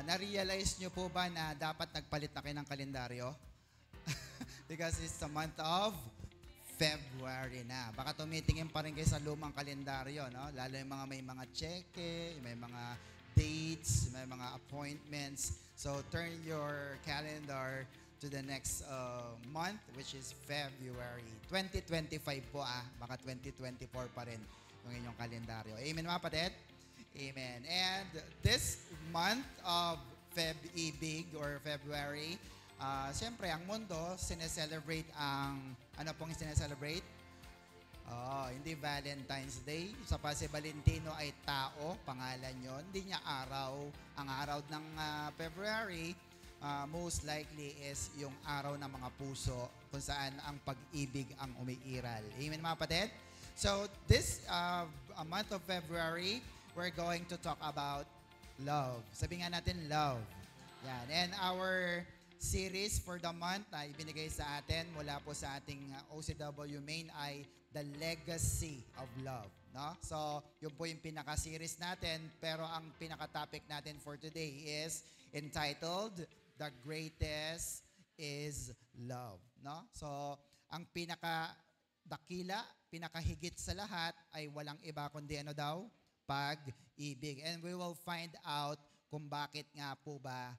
Na-realize nyo po ba na dapat nagpalit na kayo ng kalendaryo? Because it's the month of February na. Baka tumitingin pa rin kayo sa lumang kalendaryo, no? Lalo yung mga may mga cheque, may mga dates, may mga appointments. So turn your calendar to the next month, which is February. 2025 po baka 2024 pa rin yung inyong kalendaryo. Amen mga kapatid? Amen. And this month of Feb-Ibig or February, siyempre ang mundo sineselebrate ano pong sineselebrate? Hindi Valentine's Day. Sa pa si Valentino ay tao, pangalan yon. Hindi niya araw. Ang araw ng February, most likely is yung araw ng mga puso kung saan ang pag-ibig ang umiiral. Amen mga kapatid? So this month of February, we're going to talk about love. Sabi nga natin, love. Yan. And our series for the month na ibinigay sa atin mula po sa ating OCW main ay The Legacy of Love. No? So, yun po yung pinaka-series natin. Pero ang pinaka-topic natin for today is entitled, The Greatest is Love. No? So, ang pinaka-dakila, pinaka-higit sa lahat ay walang iba kundi ano daw? Pag-ibig. And we will find out kung bakit nga po ba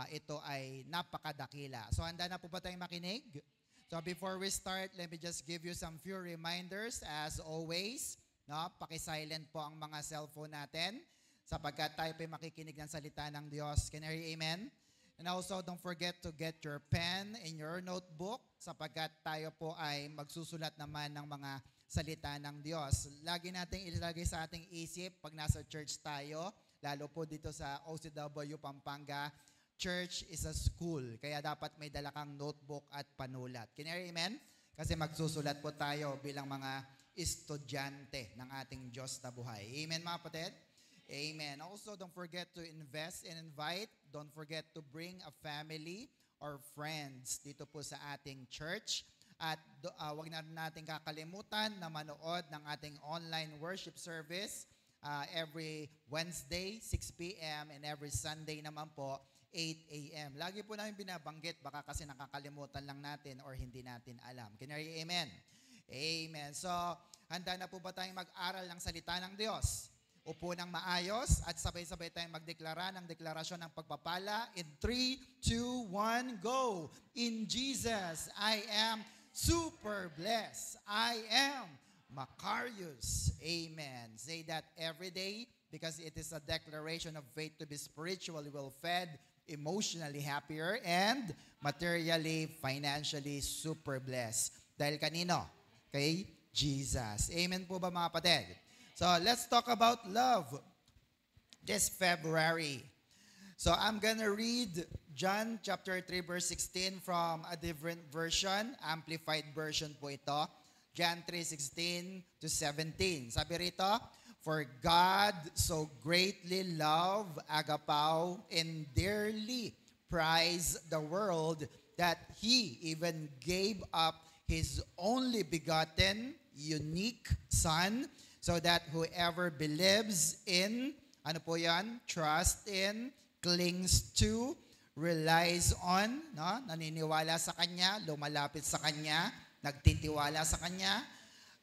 ito ay napakadakila. So handa na po ba tayong makinig? So before we start, let me just give you some few reminders. As always, no, paki-silent po ang mga cellphone natin sapagkat tayo po makikinig ng salita ng Diyos. Can you hear amen? And also, don't forget to get your pen in your notebook sapagkat tayo po ay magsusulat naman ng mga salita ng Diyos. Lagi nating ilagay sa ating isip pag nasa church tayo, lalo po dito sa OCW Pampanga, church is a school. Kaya dapat may dala kang notebook at panulat. Can you hear amen? Kasi magsusulat po tayo bilang mga estudyante ng ating Diyos na buhay. Amen mga kapatid? Amen. Also, don't forget to invest and invite. Don't forget to bring a family or friends dito po sa ating church. At wag na natin kakalimutan na manood ng ating online worship service every Wednesday, 6 p.m. and every Sunday naman po, 8 a.m. Lagi po namin binabanggit, baka kasi nakakalimutan lang natin or hindi natin alam. Can you hear amen? Amen. So, handa na po ba tayong mag-aral ng salita ng Diyos? Upo ng maayos at sabay-sabay tayong magdeklara ng deklarasyon ng pagpapala. In 3, 2, 1, go! In Jesus, I am super blessed. I am Macarius. Amen. Say that every day because it is a declaration of faith to be spiritually well-fed, emotionally happier, and materially, financially super blessed. Dahil kanino? Kay Jesus. Amen po ba mga kapatid? So let's talk about love this February. So I'm gonna read John chapter 3 verse 16 from a different version, amplified version po ito. John 3:16 to 17. Sabi rito, for God so greatly loved, agapao, and dearly prized the world that He even gave up His only begotten, unique Son, so that whoever believes in, ano po yan? Trust in, clings to, relies on, no? Naniniwala sa Kanya, lumalapit sa Kanya, nagtitiwala sa Kanya,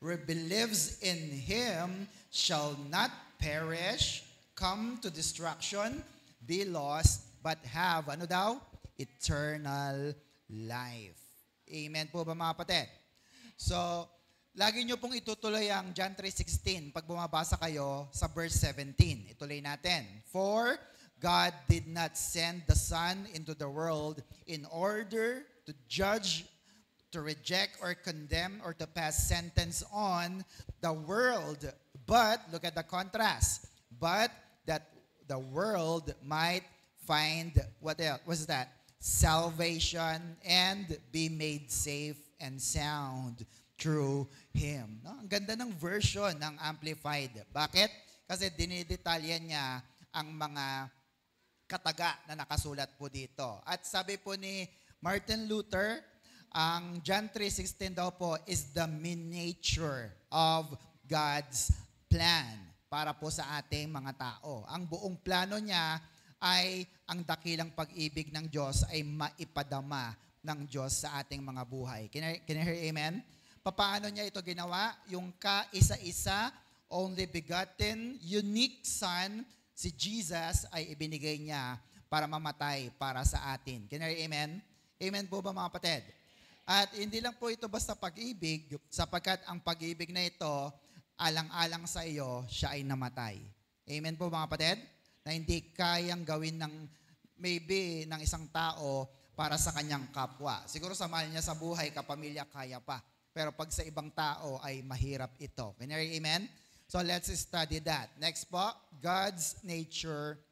believes in Him, shall not perish, come to destruction, be lost, but have, ano daw? Eternal life. Amen po ba mga kapatid? So, lagi nyo pong itutuloy ang John 3:16 pag bumabasa kayo sa verse 17. Ituloy natin. For God did not send the Son into the world in order to judge, to reject or condemn or to pass sentence on the world. But, look at the contrast, but that the world might find, what else? What's that? Salvation and be made safe and sound through Him. No? Ang ganda ng version ng Amplified. Bakit? Kasi dinidetalyan niya ang mga kataga na nakasulat po dito. At sabi po ni Martin Luther, ang John 3:16 daw po is the miniature of God's plan para po sa ating mga tao. Ang buong plano niya ay ang dakilang pag-ibig ng Diyos ay maipadama ng Diyos sa ating mga buhay. Can you hear amen? Paano niya ito ginawa? Yung kaisa-isa, only begotten, unique Son, si Jesus ay ibinigay niya para mamatay para sa atin. Can you hear amen? Amen po ba mga kapatid? At hindi lang po ito basta pag-ibig, sapagkat ang pag-ibig na ito, alang-alang sa iyo, siya ay namatay. Amen po mga kapatid? Na hindi kayang gawin maybe ng isang tao para sa kanyang kapwa. Siguro sa mahal niya sa buhay, kapamilya, kaya pa. Pero pag sa ibang tao ay mahirap ito. Can you hear amen? So let's study that. Next po, God's nature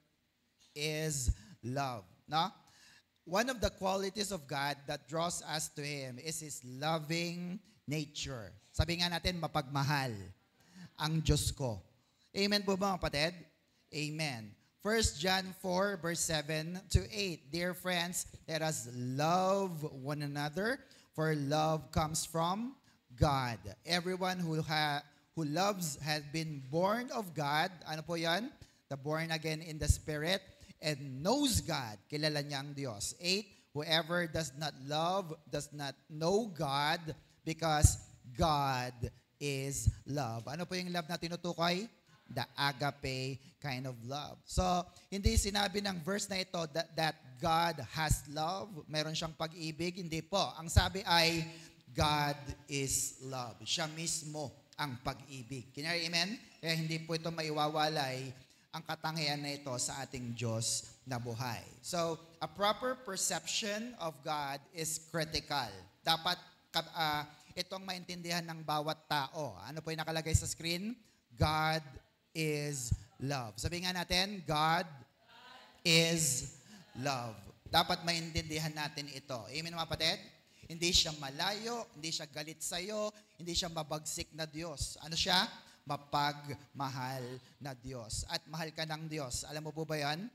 is love. No? One of the qualities of God that draws us to Him is His loving nature. Sabi nga natin, mapagmahal ang Diyos ko. Amen po ba mga kapatid? Amen. 1 John 4 verse 7 to 8. Dear friends, let us love one another, for love comes from God. Everyone who loves has been born of God. Ano po yan? The born again in the Spirit and knows God. Kilala niya ang Diyos. 8. Whoever does not love does not know God, because God is love. Ano po yung love na tinutukoy? The agape kind of love. So, hindi sinabi ng verse na ito that God has love. Meron siyang pag-ibig. Hindi po. Ang sabi ay, God is love. Siya mismo ang pag-ibig. Can you hear amen? Kaya hindi po ito maiwawalay ang katangian na ito sa ating Diyos na buhay. So, a proper perception of God is critical. Dapat itong maintindihan ng bawat tao. Ano po yung nakalagay sa screen? God is love. Sabi nga natin, God is love. Dapat maintindihan natin ito. Amen mga kapatid? Hindi siya malayo, hindi siya galit sa'yo, hindi siya mabagsik na Diyos. Ano siya? Mapagmahal na Diyos. At mahal ka ng Diyos. Alam mo po ba yan?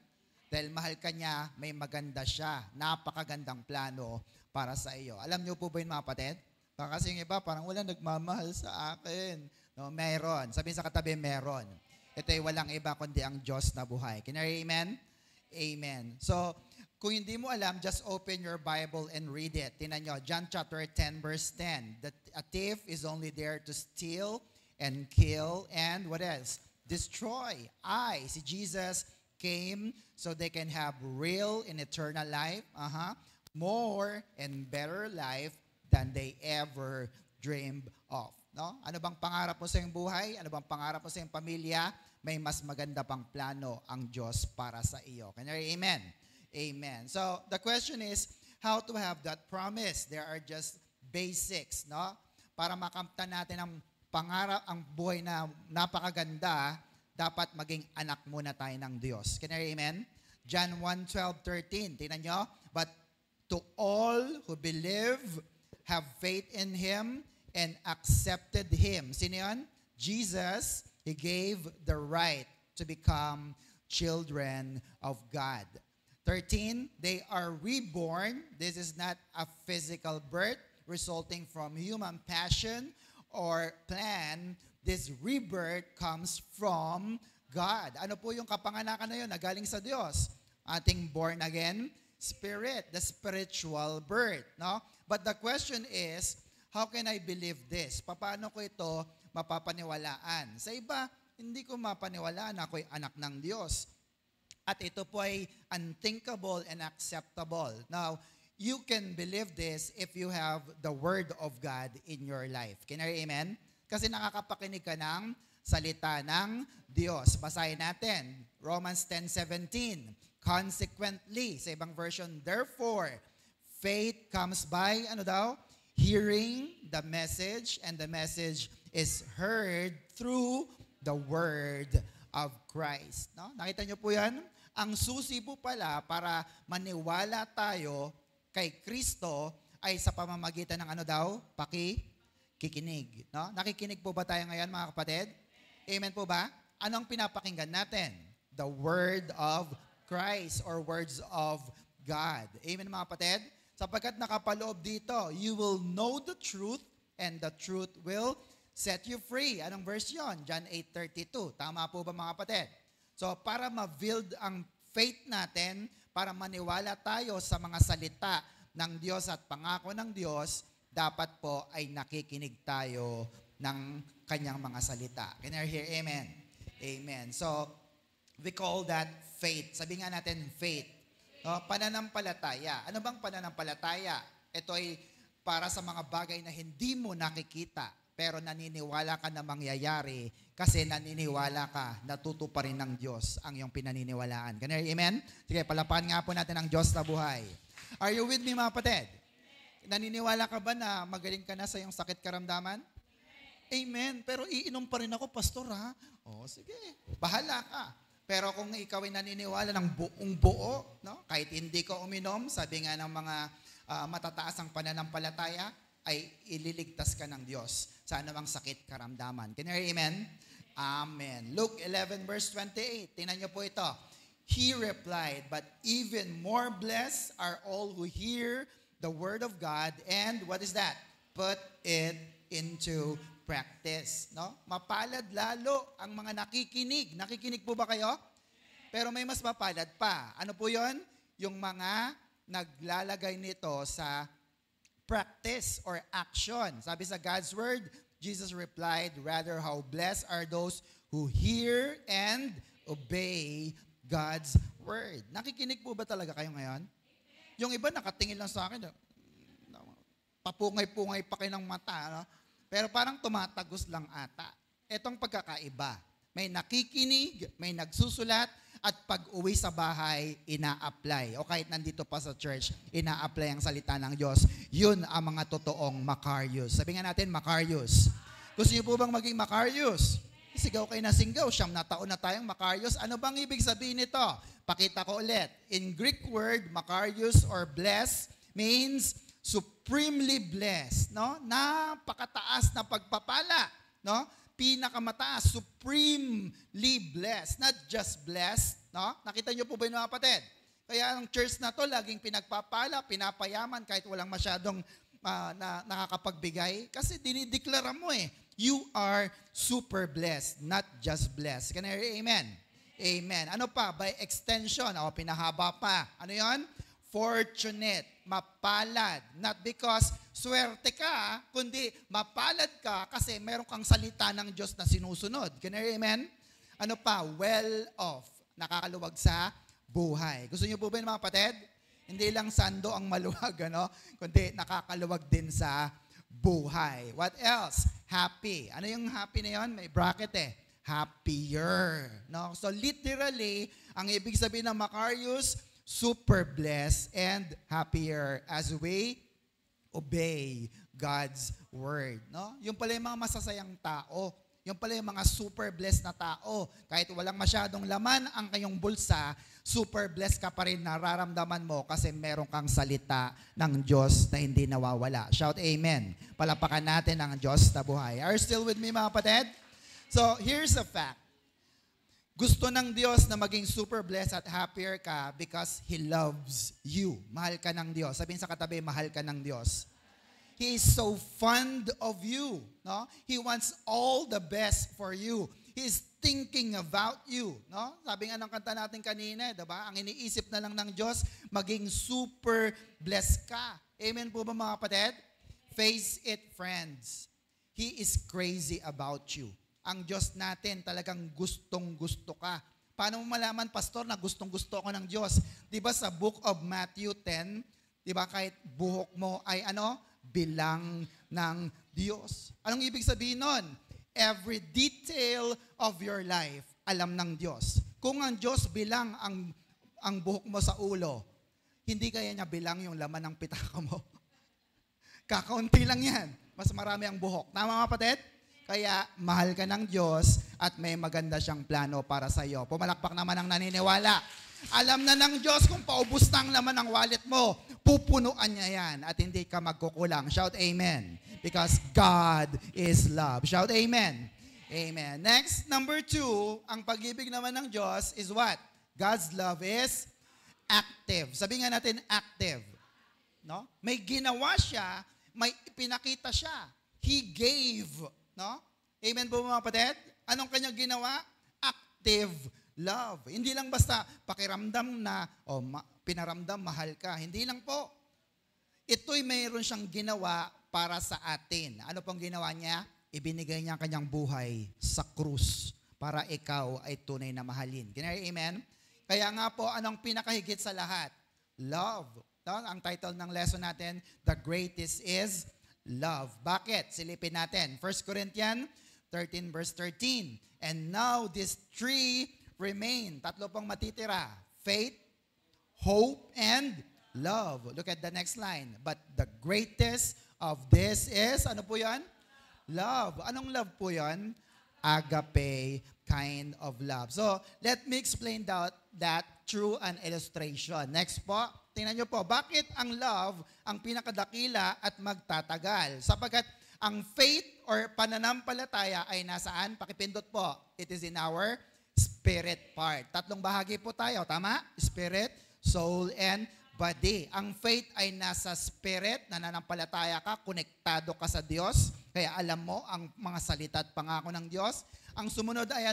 Dahil mahal ka niya, may maganda siya. Napakagandang plano para sa iyo. Alam niyo po ba yun mga kapatid? Kasi yung iba, parang wala nagmamahal sa akin. No, meron. Sabihin sa katabi, meron. Ito ay walang iba kundi ang Diyos na buhay. Can you hear amen? Amen. So, kung hindi mo alam, just open your Bible and read it. Tingnan nyo, John chapter 10 verse 10. That a thief is only there to steal and kill and what else? Destroy. Si Jesus came so they can have real and eternal life. More and better life than they ever dreamed of. No? Ano bang pangarap mo sa iyong buhay? Ano bang pangarap mo sa iyong pamilya? May mas maganda pang plano ang Diyos para sa iyo. Can you hear amen? Amen. So, the question is, how to have that promise? There are just basics, no? Para makamtan natin ang pangarap, ang buhay na napakaganda, dapat maging anak muna tayo ng Diyos. Can you hear amen? John 1:12-13. Tingnan nyo. But to all who believe, have faith in Him, and accepted Him. Sino yun? Jesus, He gave the right to become children of God. 13, they are reborn. This is not a physical birth resulting from human passion or plan. This rebirth comes from God. Ano po yung kapanganakan na yun na galing sa Diyos? Ating born again spirit, the spiritual birth. No? But the question is, how can I believe this? Paano ko ito mapapaniwalaan? Sa iba, hindi ko mapaniwalaan na ako'y anak ng Diyos. At ito po ay unthinkable and acceptable. Now, you can believe this if you have the Word of God in your life. Can you hear amen? Kasi nakakapakinig ka ng salita ng Diyos. Basahin natin. Romans 10:17. Consequently, sa ibang version, therefore, faith comes by, ano daw? Hearing the message, and the message is heard through the word of Christ. No? Nakita niyo po yan? Ang susi po pala para maniwala tayo kay Kristo ay sa pamamagitan ng ano daw? Pakikinig. No? Nakikinig po ba tayo ngayon mga kapatid? Amen po ba? Anong pinapakinggan natin? The word of Christ or words of God. Amen mga kapatid? Sapagkat nakapaloob dito, you will know the truth and the truth will set you free. Anong verse yun? John 8:32. Tama po ba mga kapatid? So para ma-build ang faith natin para maniwala tayo sa mga salita ng Diyos at pangako ng Diyos, dapat po ay nakikinig tayo ng kanyang mga salita. Can you hear amen? Amen. So, we call that faith. Sabi nga natin, faith. No? Pananampalataya. Ano bang pananampalataya? Ito ay para sa mga bagay na hindi mo nakikita, pero naniniwala ka na mangyayari kasi naniniwala ka na tutuparin ng Diyos ang iyong pinaniniwalaan. Can you hear amen? Sige, palapakan nga po natin ang Diyos na buhay. Are you with me, mga kapatid? Naniniwala ka ba na magaling ka na sa iyong sakit karamdaman? Amen. Pero iinom pa rin ako, pastor, ha? O, sige. Bahala ka. Pero kung ikaw ay naniniwala ng buong buo, no? Kahit hindi ka uminom, sabi nga ng mga matataas ang pananampalataya, ay ililigtas ka ng Diyos sa anumang sakit karamdaman. Can you hear amen? Amen. Luke 11 verse 28. Tingnan niyo po ito. He replied, but even more blessed are all who hear the word of God, and what is that? Put it into practice. No? Mapalad lalo ang mga nakikinig. Nakikinig po ba kayo? Pero may mas mapalad pa. Ano po yon? Yung mga naglalagay nito sa practice or action. Sabi sa God's word, Jesus replied, rather how blessed are those who hear and obey God's word. Nakikinig po ba talaga kayo ngayon? Yung iba nakatingin lang sa akin, papungay-pungay pa kayo ng mata, no? Pero parang tumatagos lang ata. Etong pagkakaiba. May nakikinig, may nagsusulat, at pag uwi sa bahay, ina-apply. O kahit nandito pa sa church, ina-apply ang salita ng Diyos. Yun ang mga totoong Macarius. Sabi nga natin, Macarius. Gusto niyo po bang maging Macarius? Sigaw kayo na singgaw, 9 na taon na tayong Macarius. Ano bang ibig sabihin nito? Pakita ko ulit. In Greek word, Macarius or blessed means supremely blessed, no? Napakataas na pagpapala, no? Pinakamataas, supremely blessed, not just blessed, no? Nakita niyo po ba yun, mga kapatid? Kaya ang church na to laging pinagpapala, pinapayaman kahit walang masyadong nakakapagbigay kasi dinideklara mo you are super blessed, not just blessed. Can I hear amen? Amen. Ano pa? By extension, pinahaba pa. Ano yon? Fortunate, mapalad. Not because swerte ka, kundi mapalad ka kasi meron kang salita ng Diyos na sinusunod. Can I hear amen? Ano pa? Well off. Nakakaluwag sa buhay. Gusto niyo po ba yun, mga kapatid? Hindi lang sando ang maluwag, kundi nakakaluwag din sa buhay. What else? Happy. Ano yung happy na yon? May bracket happier. No? So literally, ang ibig sabihin ng Macarius, super blessed and happier as we obey God's word. No? Yung pala yung mga masasayang tao. Yung pala yung mga super blessed na tao. Kahit walang masyadong laman ang kayong bulsa, super blessed ka pa rin, nararamdaman mo kasi meron kang salita ng Diyos na hindi nawawala. Shout amen. Palapakan natin ang Diyos na buhay. Are you still with me, mga kapatid? So, here's a fact. Gusto ng Diyos na maging super blessed at happier ka because He loves you. Mahal ka ng Diyos. Sabihin sa katabi, mahal ka ng Diyos. He is so fond of you. No? He wants all the best for you. He is thinking about you. No? Sabi nga ng kanta natin kanina, diba? Ang iniisip na lang ng Diyos, maging super blessed ka. Amen po ba, mga kapatid? Face it, friends. He is crazy about you. Ang Diyos natin talagang gustong-gusto ka. Paano mo malaman, pastor, na gustong-gusto ko ng Diyos? Di ba sa book of Matthew 10, di ba kahit buhok mo ay bilang ng Diyos. Anong ibig sabihin nun? Every detail of your life, alam ng Diyos. Kung ang Diyos bilang ang buhok mo sa ulo, hindi kaya niya bilang yung laman ng pitaka mo. Kakaunti lang yan. Mas marami ang buhok. Tama, mga kapatid? Kaya mahal ka ng Diyos at may maganda siyang plano para sa iyo. Pumalakpak naman ang naniniwala. Alam na ng Diyos kung paubos na ang laman ng wallet mo, pupunuan niya yan at hindi ka magkukulang. Shout amen. Because God is love. Shout amen. Amen. Next, number 2, ang pag-ibig naman ng Diyos is what? God's love is active. Sabi nga natin, active. No? May ginawa siya, may pinakita siya. He gave. No? Amen po, mga kapatid? Anong kanyang ginawa? Active love. Hindi lang basta pakiramdam na, pinaramdam, mahal ka. Hindi lang po. Ito'y mayroon siyang ginawa para sa atin. Ano pong ginawa niya? Ibinigay niya ang kanyang buhay sa krus para ikaw ay tunay na mahalin. Amen? Kaya nga po, anong pinakahigit sa lahat? Love. Ang title ng lesson natin, The Greatest is Love. Bakit? Silipin natin. 1 Corinthians 13 verse 13. And now these three remain. Tatlo pong matitira. Faith, hope, and love. Look at the next line. But the greatest of this is, ano po yan? Love. Anong love po yan? Agape kind of love. So, let me explain that through an illustration. Next po, tingnan nyo po, bakit ang love ang pinakadakila at magtatagal? Sapagkat ang faith or pananampalataya ay nasaan? Pakipindot po. It is in our spirit part. Tatlong bahagi po tayo, tama? Spirit, soul, and body. Ang faith ay nasa spirit, nananampalataya ka, konektado ka sa Diyos, kaya alam mo ang mga salita at pangako ng Diyos. Ang sumunod ay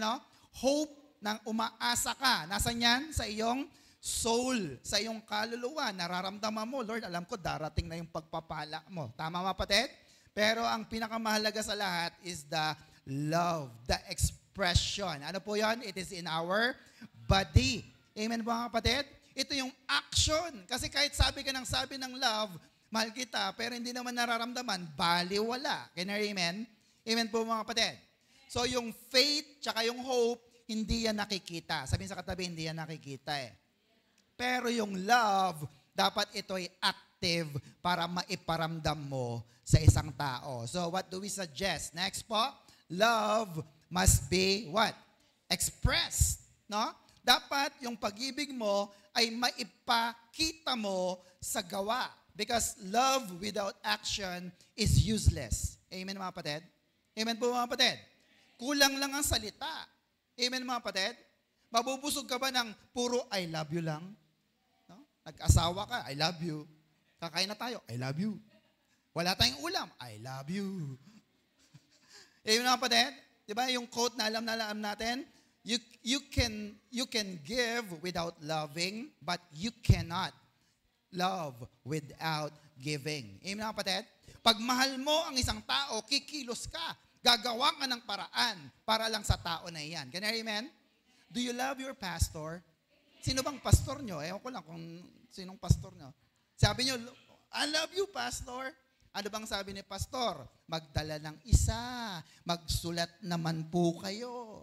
hope, nang umaasa ka. Nasaan yan? Sa iyong soul, sa iyong kaluluwa. Nararamdaman mo, Lord, alam ko darating na yung pagpapala mo. Tama mga kapatid? Pero ang pinakamahalaga sa lahat is the love, the expression. Ano po yan? It is in our body. Amen po mga kapatid? Ito yung action. Kasi kahit sabi ka ng sabi ng love, mahal kita, pero hindi naman nararamdaman, baliwala. Amen? Amen po mga kapatid? So yung faith, tsaka yung hope, hindi yan nakikita. Sabihin sa katabi, hindi yan nakikita eh. Pero yung love, dapat ito ay active para maiparamdam mo sa isang tao. So what do we suggest? Next po, love must be what? Expressed. No? Dapat yung pag-ibig mo ay maipakita mo sa gawa. Because love without action is useless. Amen mga kapatid? Amen po mga kapatid? Kulang lang ang salita. Amen mga kapatid? Mabubusog ka ba ng puro I love you lang? No? Nag-asawa ka, I love you. Kakain na tayo, I love you. Wala tayong ulam, I love you. Amen mga kapatid? Diba yung quote na alam natin? You can give without loving, but you cannot love without giving. Amen mga kapatid? Pag mahal mo ang isang tao, kikilos ka. Gagawa ka ng paraan para lang sa tao na iyan. Can you amen? Do you love your pastor? Sino bang pastor nyo? Ewan ko lang kung sinong pastor nyo. Sabi nyo, I love you, pastor. Ano bang sabi ni pastor? Magdala ng isa. Magsulat naman po kayo.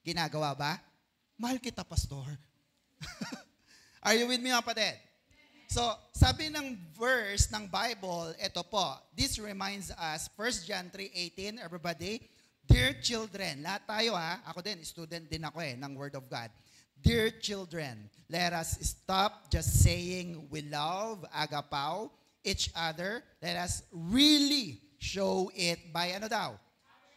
Ginagawa ba? Mahal kita, pastor. Are you with me, kapatid? So, sabi ng verse ng Bible, ito po. This reminds us, 1 John 3:18, everybody, dear children, lahat tayo ako din, student din ako ng Word of God. Dear children, let us stop just saying we love, agapaw, each other. Let us really show it by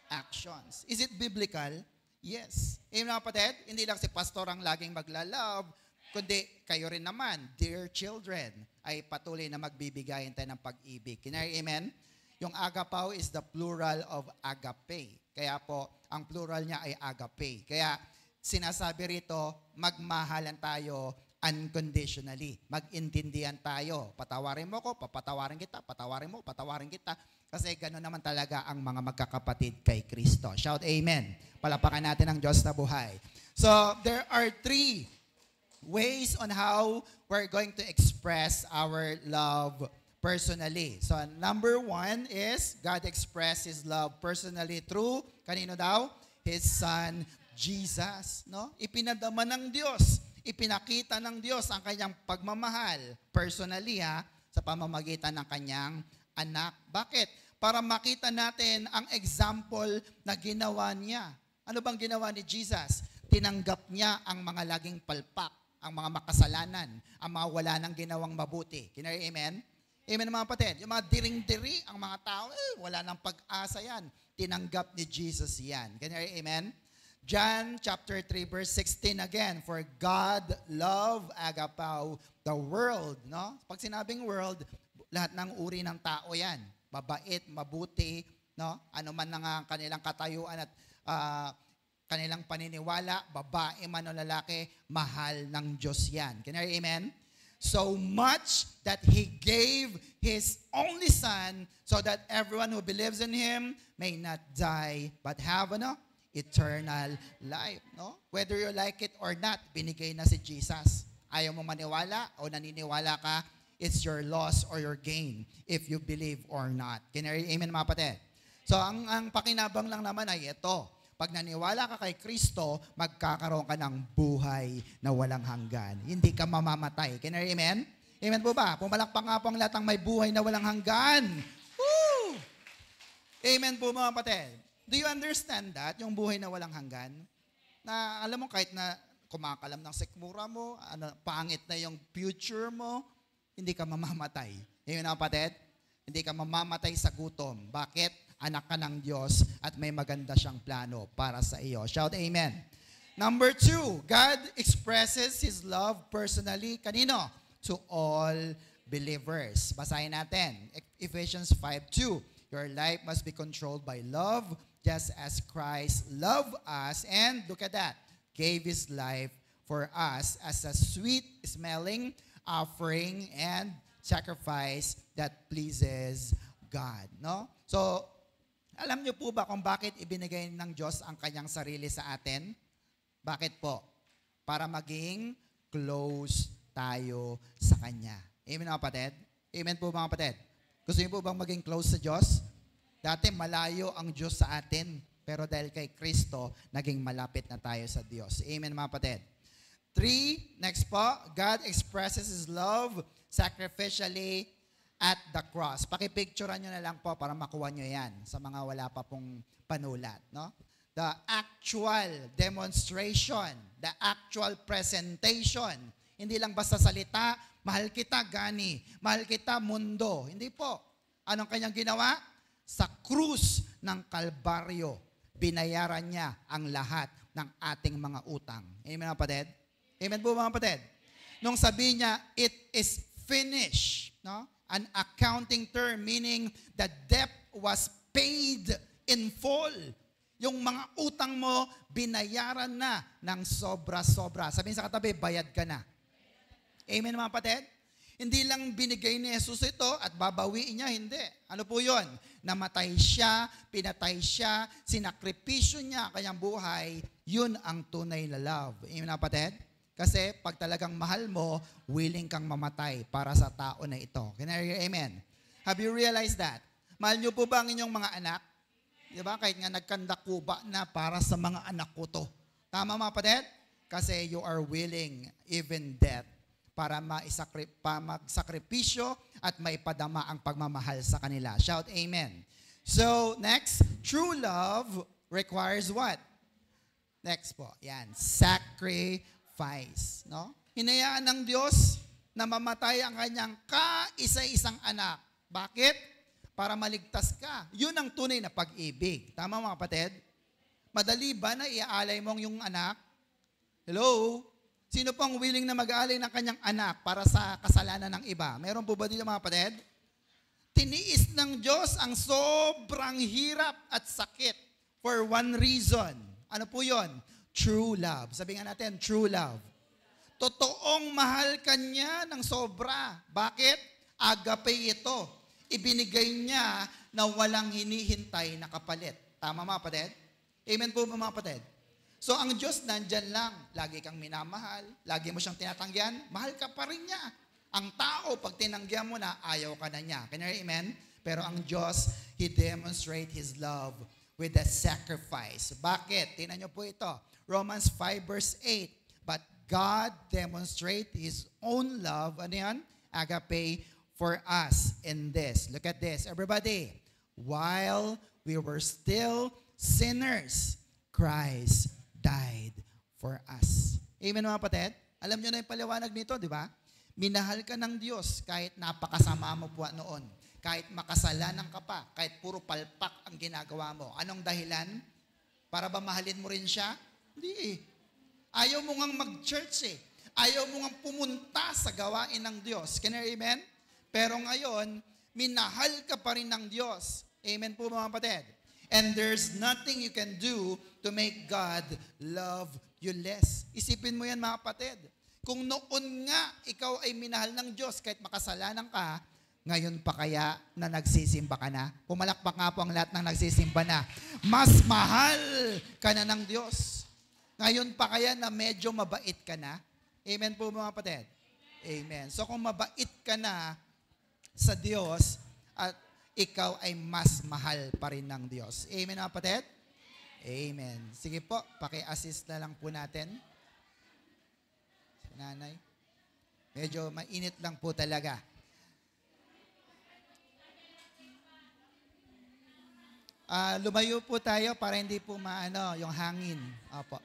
actions. Is it biblical? Yes. Amen mga kapatid, hindi lang si pastor ang laging magla-love, kundi kayo rin naman, dear children, ay patuloy na magbibigayin tayo ng pag-ibig. Amen? Yung agapaw is the plural of agape. Kaya po, ang plural niya ay agape. Kaya sinasabi rito, magmahalan tayo unconditionally. Mag-intindihan tayo. Patawarin mo ko, papatawarin kita, patawarin mo, patawarin kita. Kasi gano'n naman talaga ang mga magkakapatid kay Kristo. Shout amen. Palapakan natin ang Diyos na buhay. So, there are three ways on how we're going to express our love personally. So, number one is God expressed His love personally through, kanino daw? His Son, Jesus. No? Ipinadama ng Diyos. Ipinakita ng Diyos ang kanyang pagmamahal personally sa pamamagitan ng kanyang anak. Bakit? Para makita natin ang example na ginawa niya. Ano bang ginawa ni Jesus? Tinanggap niya ang mga laging palpak, ang mga makasalanan, ang mga wala nang ginawang mabuti. Kinari, amen? Amen mga kapatid. Yung mga diring-diri, ang mga tao, wala nang pag-asa yan. Tinanggap ni Jesus yan. Kinari, amen? John chapter 3 verse 16 again, for God loved agapaw the world. No? Pag sinabing world, lahat ng uri ng tao yan. Mabait, mabuti, no? Ano man ang kanilang katayuan at kanilang paniniwala, babae man o lalaki, mahal ng Diyos yan. Can you hear amen? So much that He gave His only Son so that everyone who believes in Him may not die but have eternal life. No? Whether you like it or not, binigay na si Jesus. Ayaw mo maniwala o naniniwala ka, it's your loss or your gain if you believe or not. Can you hear amen, mga kapatid? So ang pakinabang lang naman ay ito. Pag naniwala ka kay Kristo, magkakaroon ka ng buhay na walang hanggan. Hindi ka mamamatay. Can you hear amen? Amen po ba? Pumalakpak nga po ang lahat ng may buhay na walang hanggan. Woo! Amen po mga kapatid. Do you understand that? Yung buhay na walang hanggan? Na alam mo kahit na kumakalam ng sikmura mo, pangit na yung future mo, hindi ka mamamatay. Amen mga kapatid? Hindi ka mamamatay sa gutom. Bakit? Anak ka ng Diyos at may maganda siyang plano para sa iyo. Shout amen. Number 2, God expresses His love personally. Kanino? To all believers. Basahin natin. Ephesians 5:2. Your life must be controlled by love, just as Christ loved us, and look at that, gave His life for us as a sweet-smelling offering and sacrifice that pleases God. No? So, alam niyo po ba kung bakit ibinigay ng Diyos ang kanyang sarili sa atin? Bakit po? Para maging close tayo sa Kanya. Amen mga kapatid? Amen po mga kapatid? Gusto niyo po bang maging close sa Diyos? Dati malayo ang Diyos sa atin, pero dahil kay Kristo, naging malapit na tayo sa Diyos. Amen mga kapatid? 3, next po, God expresses His love sacrificially at the cross. Pakipicturean nyo na lang po para makuha nyo yan sa mga wala pa pong panulat. No? The actual demonstration, the actual presentation. Hindi lang basta salita, mahal kita gani, mahal kita mundo. Hindi po. Anong kanyang ginawa? Sa krus ng Kalbaryo, binayaran niya ang lahat ng ating mga utang. Amen mga kapatid? Amen po mga kapatid? Nung sabi niya, it is finished. No? An accounting term meaning the debt was paid in full. Yung mga utang mo, binayaran na ng sobra-sobra. Sabihin sa katabi, bayad ka na. Amen mga kapatid? Hindi lang binigay ni Jesus ito at babawiin niya, hindi. Ano po yun? Namatay siya, pinatay siya, sinakripisyo niya kanyang buhay, yun ang tunay na love. Amen mga kapatid? Kasi pag talagang mahal mo, willing kang mamatay para sa tao na ito. Can I hear amen? Have you realized that? Mahal niyo po ba ang inyong mga anak? Di ba? Kahit nga nagkandakuba na para sa mga anak ko to. Tama mga kapatid? Kasi you are willing even death para magsakripisyo at maipadama ang pagmamahal sa kanila. Shout amen. So, next, true love requires what? Next po. Yan. Sacrifice. No? Hinayaan ng Diyos na mamatay ang kanyang kaisa-isang anak. Bakit? Para maligtas ka. Yun ang tunay na pag-ibig. Tama mga kapatid? Madali ba na iaalay mong yung anak? Hello? Sino pong willing na mag-aalay ng kanyang anak para sa kasalanan ng iba? Meron po ba dito mga kapatid? Tiniis ng Diyos ang sobrang hirap at sakit for one reason. Ano po yon? True love. Sabi nga natin, true love. Totoong mahal ka niya ng sobra. Bakit? Agape ito. Ibinigay niya na walang hinihintay na kapalit. Tama mga kapatid? Amen po mga kapatid? So ang Diyos nandyan lang. Lagi kang minamahal. Lagi mo siyang tinatanggihan. Mahal ka pa rin niya. Ang tao, pag tinanggihan mo na, ayaw ka na niya. Can you hear amen? Pero ang Diyos, He demonstrate His love with a sacrifice. Bakit? Tingnan niyo po ito. Romans 5 verse 8. But God demonstrate His own love, ano yan? Agape, for us in this. Look at this. Everybody. While we were still sinners, Christ died for us. Amen mga kapatid? Alam nyo na yung paliwanag nito, di ba? Minahal ka ng Diyos kahit napakasama mo po noon. Kahit makasalanan ka pa. Kahit puro palpak ang ginagawa mo. Anong dahilan? Para ba mahalin mo rin siya? Hindi eh. Ayaw mo ngang mag-church eh. Ayaw mo ngang pumunta sa gawain ng Diyos. Can you hear amen? Pero ngayon, minahal ka pa rin ng Diyos. Amen po mga kapatid. And there's nothing you can do to make God love you less. Isipin mo yan mga kapatid. Kung noon nga ikaw ay minahal ng Diyos kahit makasalanan ka, ngayon pa kaya na nagsisimba ka na? Pumalakpak nga po ang lahat ng nagsisimba na. Mas mahal ka na ng Diyos. Ngayon pa kaya na medyo mabait ka na? Amen po mga kapatid? Amen. So kung mabait ka na sa Diyos, at ikaw ay mas mahal pa rin ng Diyos. Amen mga kapatid? Amen. Sige po, paki-assist na lang po natin. Nanay. Medyo mainit lang po talaga. Lumayo po tayo para hindi po maano yung hangin. Opo.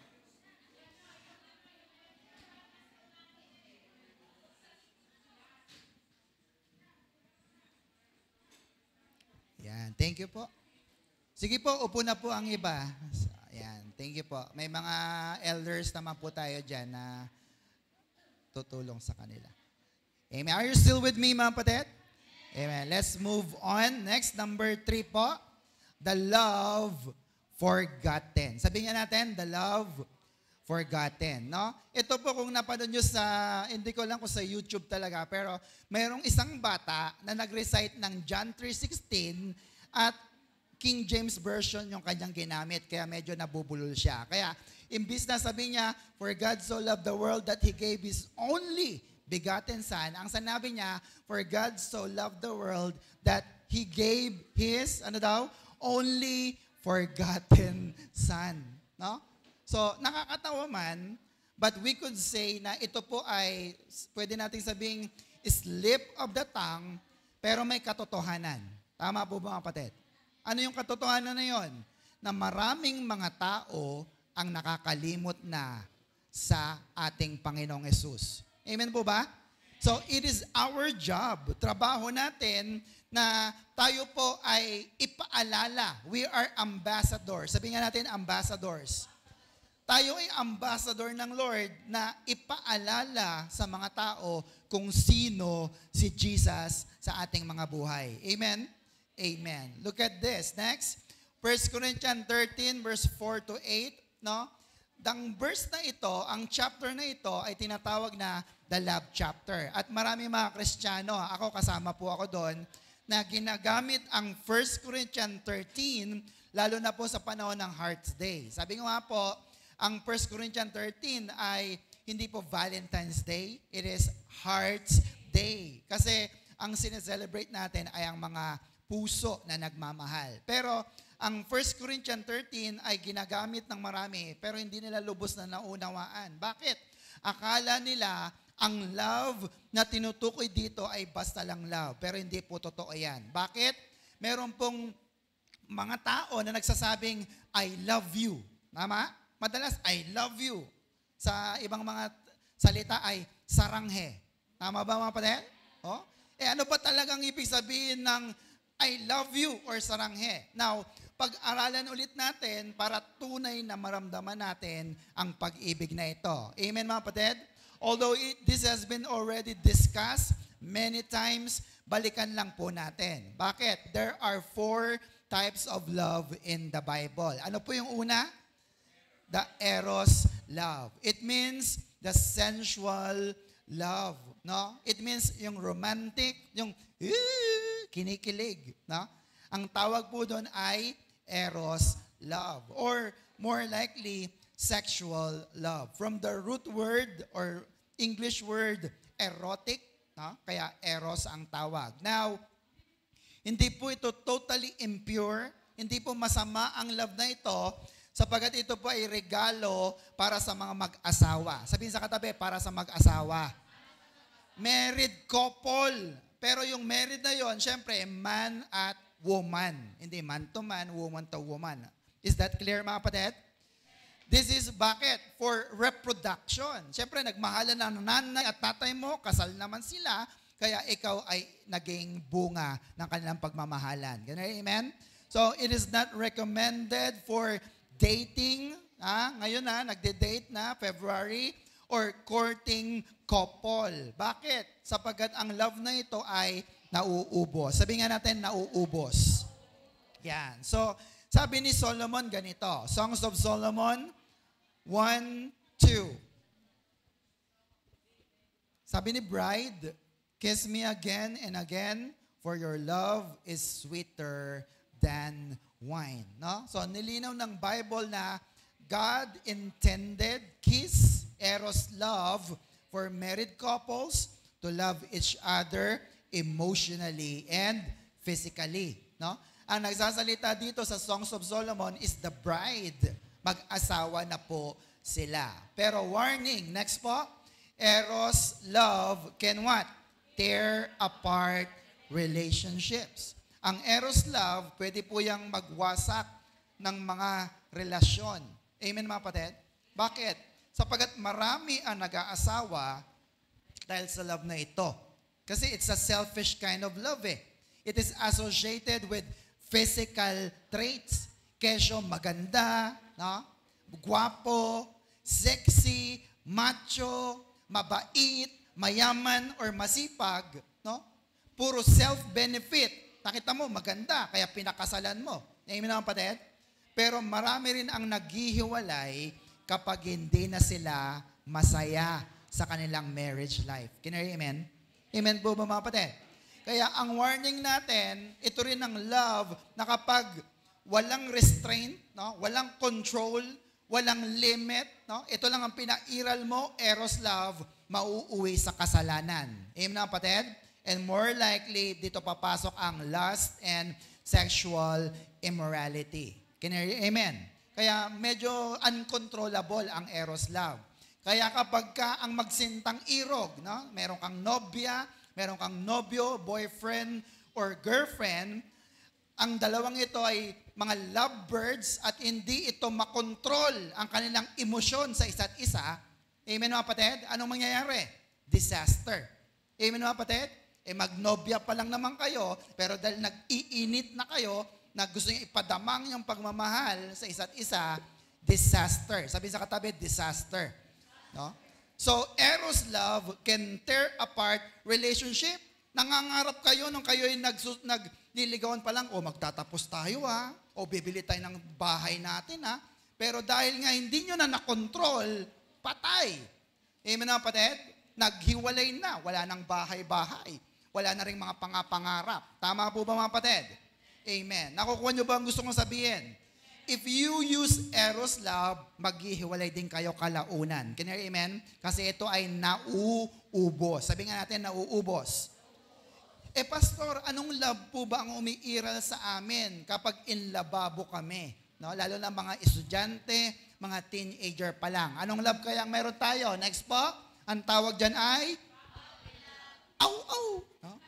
Yan. Thank you po. Sige po, upo na po ang iba. Yan. Thank you po. May mga elders naman po tayo dyan na tutulong sa kanila. Amen. Are you still with me, mga kapatid? Amen. Let's move on. Next, number 3 po. The love forgotten. Sabihin nga natin, the love forgotten. No? Ito po kung napanood nyo sa, hindi ko lang kung sa YouTube talaga, pero mayroong isang bata na nag-recite ng John 3:16 at King James Version yung kanyang ginamit, kaya medyo nabubulol siya. Kaya, imbis na sabi niya, for God so loved the world that He gave His only begotten Son, ang sanabi niya, for God so loved the world that He gave His, only forgotten Son. No? So, nakakatawa man, but we could say na ito po ay, pwede nating sabing, slip of the tongue, pero may katotohanan. Tama po ba mga kapatid? Ano yung katotohanan na yon? Na maraming mga tao ang nakakalimot na sa ating Panginoong Yesus. Amen po ba? So, it is our job, trabaho natin, na tayo po ay ipaalala. We are ambassadors. Sabi nga natin, ambassadors. Tayo ay ambassador ng Lord na ipaalala sa mga tao kung sino si Jesus sa ating mga buhay. Amen? Amen. Look at this. Next, 1 Corinthians 13 verse 4 to 8. No? Ang verse na ito, ang chapter na ito ay tinatawag na the love chapter. At marami mga Kristiyano, ako kasama po ako doon, na ginagamit ang 1 Corinthians 13, lalo na po sa panahon ng Hearts Day. Sabi ko nga po, ang 1 Corinthians 13 ay hindi po Valentine's Day, it is Hearts Day. Kasi ang sineselebrate natin ay ang mga puso na nagmamahal. Pero ang 1 Corinthians 13 ay ginagamit ng marami, pero hindi nila lubos na naunawaan. Bakit? Akala nila ang love na tinutukoy dito ay basta lang love. Pero hindi po totoo yan. Bakit? Meron pong mga tao na nagsasabing, I love you. Tama? Madalas, I love you. Sa ibang mga salita ay saranghe. Tama ba mga kapatid? Oh? Ano ba talagang ibig sabihin ng I love you or saranghe? Now, pag-aralan ulit natin para tunay na maramdaman natin ang pag-ibig na ito. Amen mga kapatid? Although this has been already discussed many times, balikan lang po natin. Bakit? There are 4 types of love in the Bible. Ano po yung una? The eros love. It means the sensual love. No? It means yung romantic, yung kinikilig. No? Ang tawag po doon ay eros love. Or more likely, sexual love. From the root word or English word erotic, no? Kaya eros ang tawag. Now, hindi po ito totally impure, hindi po masama ang love na ito, sapagkat ito po ay regalo para sa mga mag-asawa. Sabihin sa katabi, para sa mag-asawa. Married couple. Pero yung married na yon, syempre, man at woman. Hindi man to man, woman to woman. Is that clear mga kapatid? This is bakit? For reproduction. Siyempre, nagmahalan ng nanay at tatay mo, kasal naman sila, kaya ikaw ay naging bunga ng kanilang pagmamahalan. Ganun, amen? So, it is not recommended for dating. Ngayon nagde-date na, February, or courting couple. Bakit? Sapagkat ang love na ito ay nauubos. Sabi nga natin, nauubos. Yan. So, Sabi ni Solomon ganito, Songs of Solomon 1:2. Sabi ni bride, kiss me again and again, for your love is sweeter than wine. No? So nilinaw ng Bible na God intended kiss, eros love, for married couples to love each other emotionally and physically. No? Ang nagsasalita dito sa Songs of Solomon is the bride. Mag-asawa na po sila. Pero warning, next po, eros love can what? Tear apart relationships. Ang eros love, pwede po yung magwasak ng mga relasyon. Amen mga kapatid? Bakit? Sapagat marami ang nag-aasawa dahil sa love na ito. Kasi it's a selfish kind of love eh. It is associated with physical traits. Kesyo maganda, no? Guwapo, sexy, macho, mabait, mayaman, or masipag. No? Puro self-benefit. Nakita mo, maganda, kaya pinakasalan mo. Amen mga kapatid? Pero marami rin ang naghihiwalay kapag hindi na sila masaya sa kanilang marriage life. Can you hear amen? Amen po ba mga kapatid? Kaya ang warning natin, ito rin ang love na kapag walang restraint, no? Walang control, walang limit, no? Ito lang ang pinairal mo, eros love, mauuwi sa kasalanan. Amen na kapatid? And more likely, dito papasok ang lust and sexual immorality. Can you hear? Amen? Kaya medyo uncontrollable ang eros love. Kaya kapag ka ang magsintang irog, no? Meron kang nobya, meron kang nobyo, boyfriend, or girlfriend, ang dalawang ito ay mga lovebirds at hindi ito makontrol ang kanilang emosyon sa isa't isa. Amen mga kapatid? Anong mangyayari? Disaster. Amen mga kapatid? Magnobya pa lang naman kayo, pero dahil nag-iinit na kayo, na gusto niyo ipadamang yung pagmamahal sa isa't isa, disaster. Sabi sa katabi, disaster. No? So, eros love can tear apart relationship. Nangangarap kayo nung kayo ay nagliligawan pa lang, magtatapos tayo o bibili tayo ng bahay natin Pero dahil nga hindi nyo na nakontrol, patay. Amen na kapatid? Naghiwalay na, wala nang bahay-bahay. Wala na rin mga pangapangarap. Tama po ba mga kapatid? Amen. Nakukuha nyo ba ang gusto kong sabihin? If you use eros love, maghihiwalay din kayo kalaunan. Can you hear amen? Kasi ito ay nauubos. Sabi nga natin, nauubos. Pastor, anong love po ba ang umiiral sa amin kapag inlababo kami? No? Lalo na mga estudyante, mga teenager pa lang. Anong love kaya ang meron tayo? Next po, ang tawag dyan ay? No?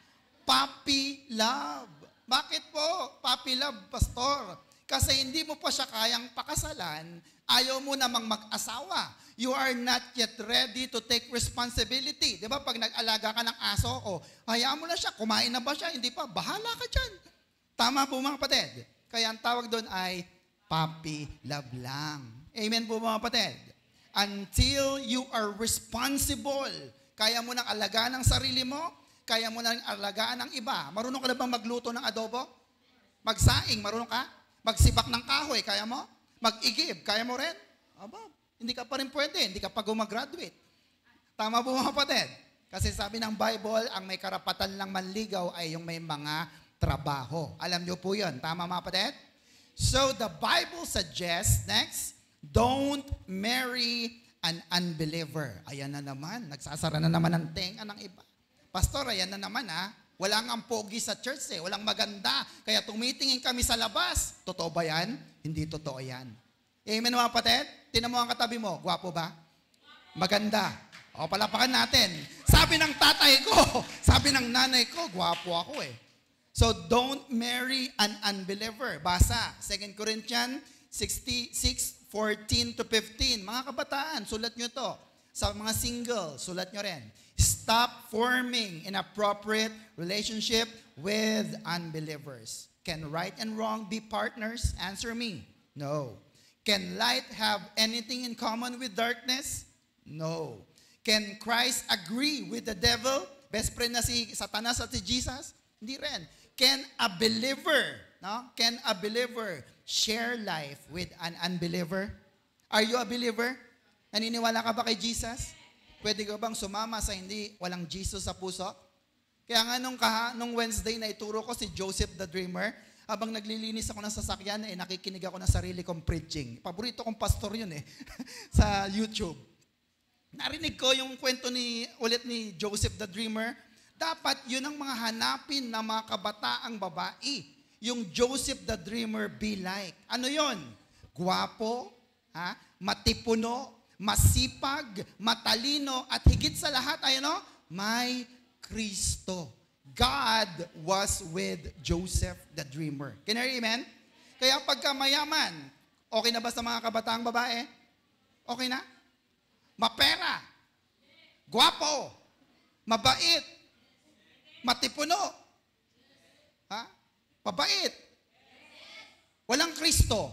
Puppy love. Bakit po? Puppy love, pastor. Kasi hindi mo pa siya kayang pakasalan, ayaw mo namang mag-asawa. You are not yet ready to take responsibility. Di ba? Pag nag-alaga ka ng aso, hayaan mo na siya, kumain na ba siya? Hindi pa, bahala ka dyan. Tama po mga kapatid. Kaya ang tawag doon ay puppy love lang. Amen po mga kapatid. Until you are responsible, kaya mo nang alagaan ang sarili mo, kaya mo nang alagaan ang iba. Marunong ka na bang magluto ng adobo? Magsaing, marunong ka? Magsibak ng kahoy, kaya mo? Mag-igib, kaya mo rin? Aba, hindi ka pa rin pwede, hindi ka pa gumagraduate. Tama po mga kapatid? Kasi sabi ng Bible, ang may karapatan lang manligaw ay yung may mga trabaho. Alam niyo po yun. Tama mga kapatid? So the Bible suggests, next, don't marry an unbeliever. Ayan na naman, nagsasara na naman ang tenga ng iba. Pastor, ayan na naman Walang ang pogi sa church walang maganda. Kaya tumitingin kami sa labas. Totoo ba yan? Hindi totoo yan. Amen mga kapatid? Tinan mo ang katabi mo. Gwapo ba? Maganda. Palapakan natin. Sabi ng tatay ko, sabi ng nanay ko, gwapo ako So don't marry an unbeliever. Basa, 2 Corinthians 66:14-15. Mga kabataan, sulat nyo to. Sa mga single, sulat nyo rin. Stop forming inappropriate relationship with unbelievers. Can right and wrong be partners? Answer me. No. Can light have anything in common with darkness? No. Can Christ agree with the devil? Best friend na si Satanas at si Jesus? Hindi rin. Can a believer No? Can a believer share life with an unbeliever? Are you a believer? Naniniwala ka ba kay Jesus? Pwede ka bang sumama sa walang Jesus sa puso? Kaya nga nung Wednesday na ituro ko si Joseph the Dreamer, habang naglilinis ako ng sasakyan, nakikinig ako ng sarili kong preaching. Paborito kong pastor yun sa YouTube. Narinig ko yung kwento ulit ni Joseph the Dreamer. Dapat yun ang mga hanapin na mga kabataang babae. Yung Joseph the Dreamer be like. Ano yun? Gwapo, matipuno, masipag, matalino, at higit sa lahat, may Kristo. God was with Joseph the Dreamer. Can you hear amen? Kaya pagka mayaman, okay na ba sa mga kabataang babae? Okay na? Mapera, gwapo, mabait, matipuno, mabait, walang Kristo.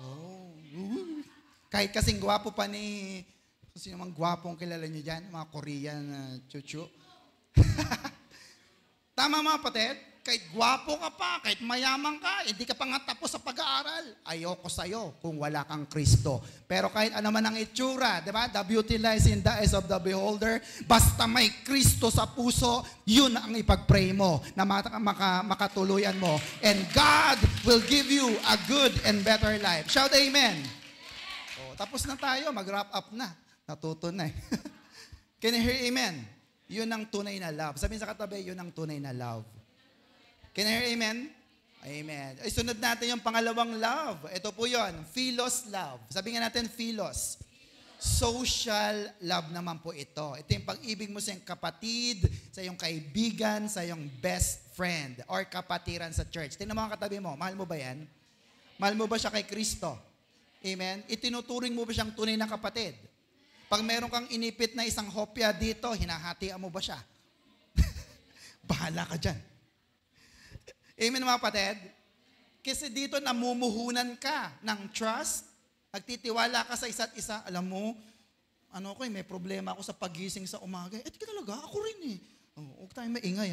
Oh. Kahit kasing gwapo pa sino mang gwapong kilala nyo dyan? Mga Korean chuchu. Tama mga kapatid? Kahit gwapo ka pa, kahit mayaman ka, hindi ka pa nga tapos sa pag-aaral. Ayoko sa'yo kung wala kang Kristo. Pero kahit ano man ang itsura, di ba? The beauty lies in the eyes of the beholder. Basta may Kristo sa puso, yun ang ipag-pray mo na makatuluyan mo. And God will give you a good and better life. Shout amen. Tapos na tayo, mag-wrap up na. Natuto na Can you hear amen? Yun ang tunay na love. Sabihin sa katabi, yun ang tunay na love. Can you hear amen? Amen. Ay, sunod natin yung pangalawang love. Ito po yun, philos love. Sabihin nga natin, philos. Social love naman po ito. Ito yung pag-ibig mo sa iyong kapatid, sa iyong kaibigan, sa iyong best friend, or kapatiran sa church. Tingnan mo ang katabi mo, mahal mo ba yan? Mahal mo ba siya kay Kristo? Amen? Itinuturing mo ba siyang tunay na kapatid? Pag meron kang inipit na isang hopya dito, hinahatian mo ba siya? Bahala ka dyan. Amen mga kapatid? Kasi dito namumuhunan ka ng trust, nagtitiwala ka sa isa't isa. Alam mo, may problema ako sa pagising sa umaga. Talaga, ako rin huwag tayong maingay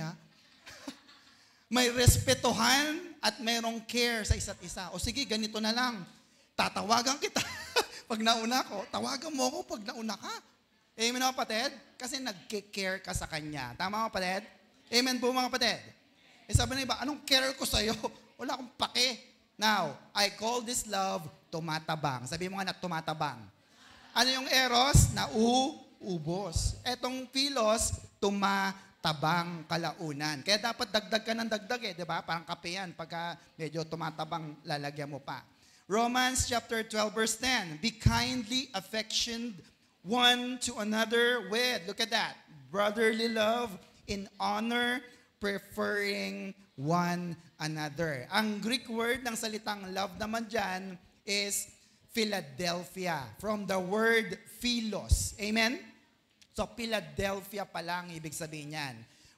May respetuhan at mayroong care sa isa't isa. O sige, ganito na lang. Tatawagan kita. Pag nauna ko, tawagan mo ako pag nauna ka. Amen mga kapatid? Kasi nag-care ka sa Kanya. Tama mga kapatid? Amen po mga kapatid? Sabi na iba, anong care ko sa'yo? Wala akong pake. Now, I call this love tumatabang. Sabi mo nga na tumatabang. Ano yung eros? Nauubos. Etong philos, tumatabang kalaunan. Kaya dapat dagdag ka ng dagdag di ba? Parang kape yan. Pagka medyo tumatabang, lalagyan mo pa. Romans chapter 12 verse 10. Be kindly affectioned one to another with, look at that, brotherly love in honor, preferring one another. Ang Greek word ng salitang love naman dyan is Philadelphia. From the word philos. Amen? So Philadelphia pa lang ibig sabihin yan.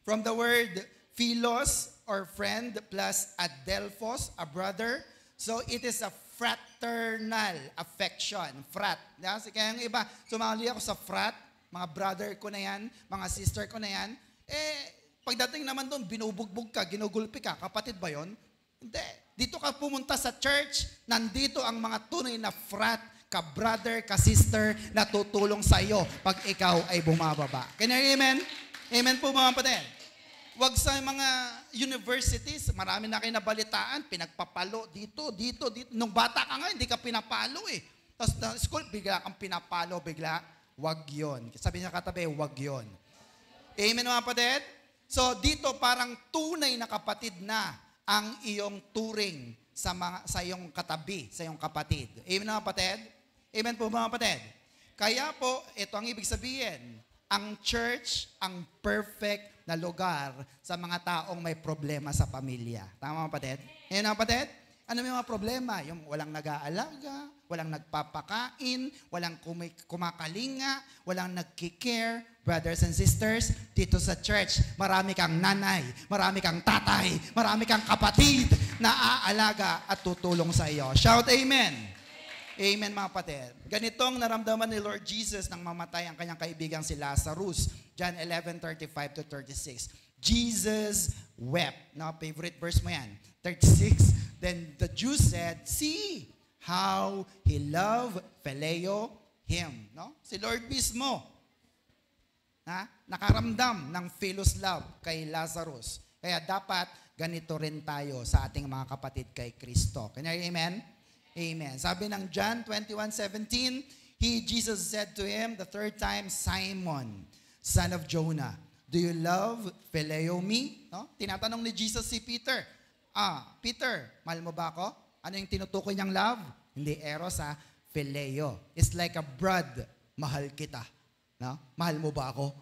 From the word philos or friend plus adelphos, a brother. So it is a fraternal affection. Frat. Kaya yung iba, sumali ako sa frat, mga brother ko na yan, mga sister ko na yan, pagdating naman doon, binubugbog ka, ginugulpi ka, kapatid ba yon? Hindi. Dito ka pumunta sa church, nandito ang mga tunay na frat, ka-brother, ka-sister, na tutulong sa iyo pag ikaw ay bumababa. Can you hear amen? Amen po mga kapatid. Wag sa mga universities, marami na kayo nabalitaan, pinagpapalo dito. Nung bata ka nga, hindi ka pinapalo Tapos na school, bigla kang pinapalo, bigla, wag yon. Sabi niya katabi, wag yon. Amen mga kapatid? So dito parang tunay na kapatid na ang iyong turing sa iyong katabi, sa iyong kapatid. Amen mga kapatid? Amen po mga kapatid? Kaya po, ito ang ibig sabihin, ang church, ang perfect na lugar sa mga taong may problema sa pamilya. Tama mga kapatid? Ngayon mga kapatid, ano may mga problema? Yung walang nag-aalaga, walang nagpapakain, walang kumakalinga, walang nagkikare. Brothers and sisters, dito sa church, marami kang nanay, marami kang tatay, marami kang kapatid na aalaga at tutulong sa iyo. Shout amen! Amen mga kapatid. Ganitong naramdaman ni Lord Jesus nang mamatay ang kanyang kaibigang si Lazarus. John 11:35-36. Jesus wept. No, favorite verse mo yan. 36, then the Jews said, see how he loved Phileo him. No? Si Lord mismo, nakaramdam ng philos love kay Lazarus. Kaya dapat ganito rin tayo sa ating mga kapatid kay Kristo. Can you amen? Amen. Sabi ng John 21:17, Jesus said to him the third time, Simon, son of Jonah, do you love Phileo me? No? Tinatanong ni Jesus si Peter, Peter, mahal mo ba ako? Ano yung tinutukoy niyang love? Hindi eros, Phileo. It's like a brad, mahal kita. No? Mahal mo ba ako?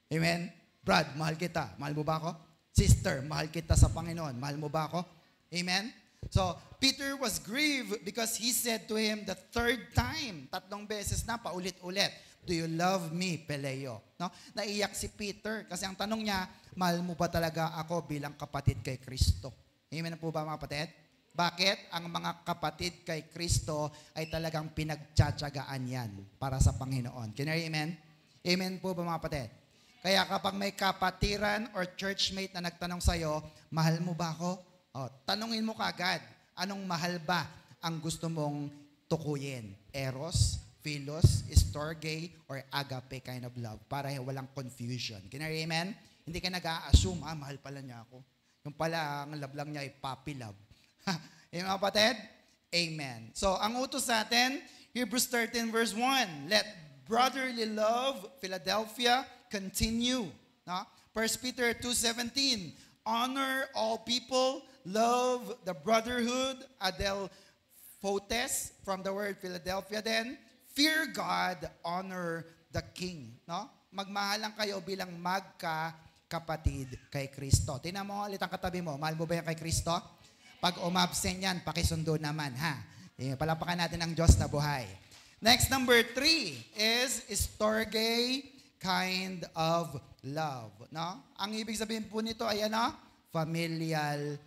Amen? Brad, mahal kita. Mahal mo ba ako? Sister, mahal kita sa Panginoon. Mahal mo ba ako? Amen? So, Peter was grieved because he said to him the third time, 3 beses na, paulit-ulit, do you love me, Phileo? No? Naiyak si Peter kasi ang tanong niya, mahal mo ba talaga ako bilang kapatid kay Kristo? Amen po ba mga kapatid? Bakit? Ang mga kapatid kay Kristo ay talagang pinagtsatsagaan yan para sa Panginoon. Can you hear amen? Amen po ba mga kapatid? Kaya kapag may kapatiran or churchmate na nagtanong sa'yo, mahal mo ba ako? Tanungin mo kagad, anong mahal ba ang gusto mong tukuyin? Eros, philos, storge, or agape kind of love para walang confusion. Can you hear amen? Hindi ka nag-a-assume, mahal pala niya ako. Yung pala, ang love lang niya ay puppy love. Yung mga kapatid? Amen. So, ang utos sa atin, Hebrews 13 verse 1, let brotherly love, Philadelphia, continue. No? 1 Peter 2:17, honor all people, love the brotherhood, adelphotes, from the word Philadelphia then, fear God, honor the king. No? Magmahalan kayo bilang magkakapatid kay Kristo. Tingnan mo ulit ang katabi mo, mahal mo ba yan kay Kristo? Pag umabsent yan, pakisundo naman, ha? Palapakan natin ang Diyos na buhay. Next, number 3 is storge kind of love. No? Ang ibig sabihin po nito ay familial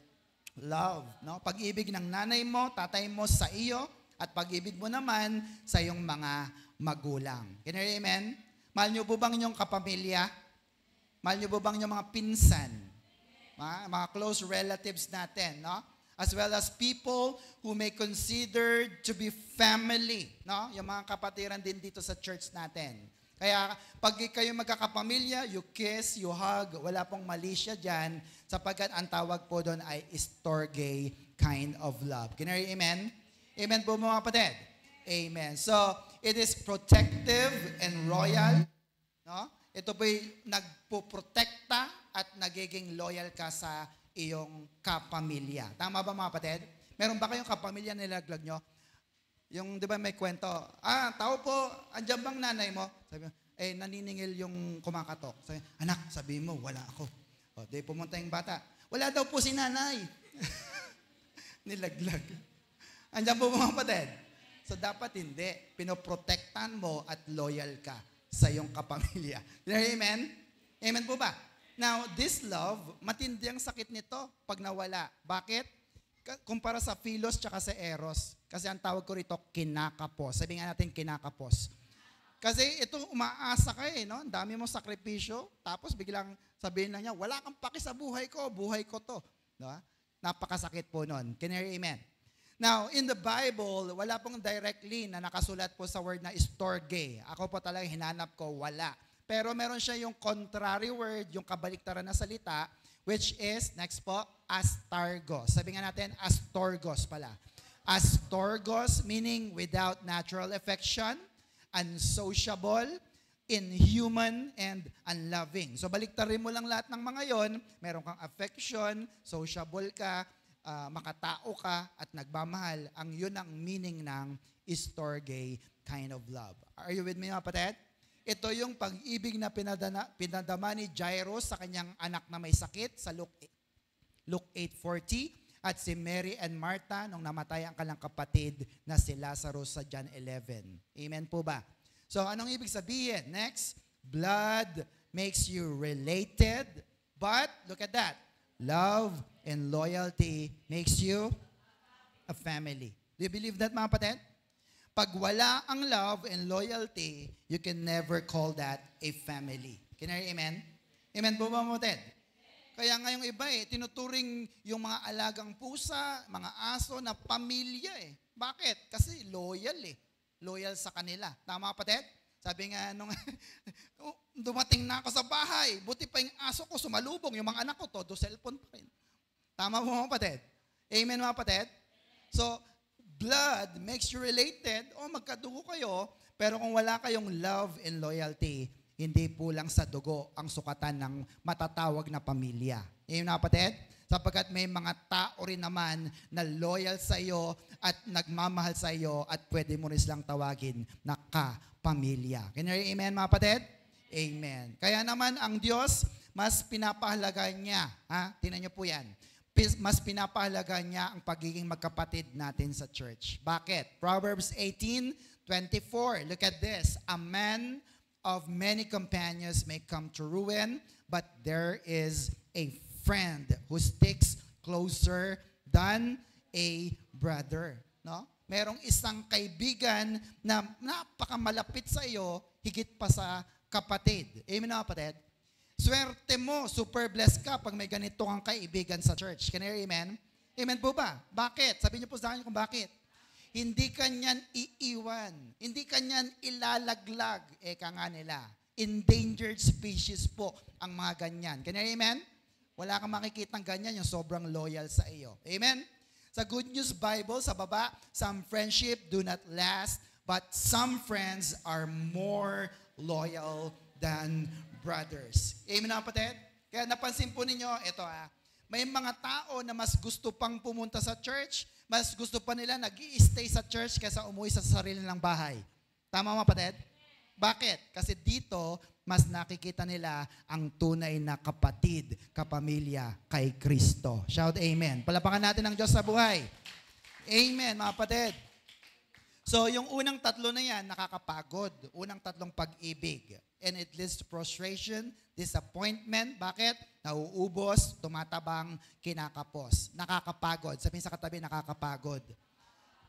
love. No? Pag-ibig ng nanay mo, tatay mo sa iyo, at pag-ibig mo naman sa iyong mga magulang. Can you amen? Mahal niyo po bang inyong kapamilya? Mahal niyo po bang inyong mga pinsan? Mga close relatives natin, no? As well as people who may consider to be family, no? Yung mga kapatiran din dito sa church natin. Kaya pag kayo magkakapamilya, you kiss, you hug, wala pong mali siya dyan, sapagkat ang tawag po doon ay storge kind of love. Can you hear amen? Amen po mga kapatid? Amen. So, it is protective and royal. No? Ito po'y nagpuprotekta at nagiging loyal ka sa iyong kapamilya. Tama ba mga kapatid? Meron ba kayong kapamilya na nilaglag nyo? Yung, di ba may kwento, tao po, andyan bang nanay mo? Sabi mo, naniningil yung kumakatok. Sabi, anak, sabi mo, wala ako. Di pumunta yung bata. Wala daw po si nanay. Nilaglag. Andyan po mga kapatid. So dapat hindi. Pinoprotektan mo at loyal ka sa iyong kapamilya. Amen? Amen po ba? Now, this love, matindi ang sakit nito pag nawala. Bakit? Kumpara sa philos tsaka sa eros. Kasi ang tawag ko rito, kinakapos. Sabi nga natin, kinakapos. Kasi ito, umaasa ka no? Ang dami mo sakripisyo, tapos biglang sabihin lang niya, wala kang paki sa buhay ko to. No? Napakasakit po nun. Can you hear amen? Now, in the Bible, wala pong directly na nakasulat po sa word na storge. Ako po talaga hinanap ko, wala. Pero meron siya yung contrary word, yung kabaliktaran na salita, which is, next po, astargos. Sabi nga natin, astorgos pala. Astorgos, meaning without natural affection, unsociable, inhuman, and unloving. So baliktarin mo lang lahat ng mga yon, meron kang affection, sociable ka, makatao ka, at nagmamahal. Ang yun ang meaning ng storge kind of love. Are you with me mga kapatid? Ito yung pag-ibig na pinadama ni Jairus sa kanyang anak na may sakit sa Luke 8:40 at si Mary and Martha nung namatay ang kanilang kapatid na si Lazarus sa John 11. Amen po ba? So anong ibig sabihin? Next, blood makes you related, but look at that. Love and loyalty makes you a family. Do you believe that mga kapatid? Pag wala ang love and loyalty, you can never call that a family. Can you hear amen? Amen po ba mga kapatid? Kaya nga yung iba tinuturing yung mga alagang pusa, mga aso na pamilya Bakit? Kasi loyal Loyal sa kanila. Tama kapatid? Sabi nga nung dumating na ako sa bahay, buti pa yung aso ko sumalubong, yung mga anak ko todo cellphone pa rin. Tama po mga kapatid? Amen mga kapatid? So, blood makes you related, magkadugo kayo, pero kung wala kayong love and loyalty, hindi po lang sa dugo ang sukatan ng matatawag na pamilya. Amen mga kapatid? Sapagkat may mga tao rin naman na loyal sa iyo at nagmamahal sa iyo at pwede mo rin silang tawagin na kapamilya. Can you amen mga kapatid? Amen. Kaya naman ang Diyos, mas pinapahalaga niya, tingnan niyo po yan, mas pinapahalaga niya ang pagiging magkapatid natin sa church. Bakit? Proverbs 18:24. Look at this. A man of many companions may come to ruin, but there is a friend who sticks closer than a brother. No? Merong isang kaibigan na napakamalapit sa iyo, higit pa sa kapatid. Amen na kapatid? Swerte mo, super blessed ka pag may ganito kang kaibigan sa church. Can you hear amen? Amen po ba? Bakit? Sabihin niyo po sa akin kung bakit. Hindi kanyan iiwan. Hindi kanyan ilalaglag. Eka nga nila. Endangered species po ang mga ganyan. Can you hear amen? Wala kang makikitang ganyan, yung sobrang loyal sa iyo. Amen? Sa Good News Bible, sa baba, some friendship do not last, but some friends are more loyal than brothers. Amen na kapatid? Kaya napansin po ninyo, ito may mga tao na mas gusto pang pumunta sa church, mas gusto pa nila nag-i-stay sa church kaysa umuwi sa sarili ng bahay. Tama mga kapatid? Bakit? Kasi dito, mas nakikita nila ang tunay na kapatid, kapamilya kay Kristo. Shout amen. Palapakan natin ang Diyos sa buhay. Amen, mga kapatid. So, yung unang tatlo na yan, nakakapagod. Unang tatlong pag-ibig. And it leads to frustration, disappointment. Bakit? Nauubos, tumatabang, kinakapos. Nakakapagod. Sabihin sa katabi, nakakapagod.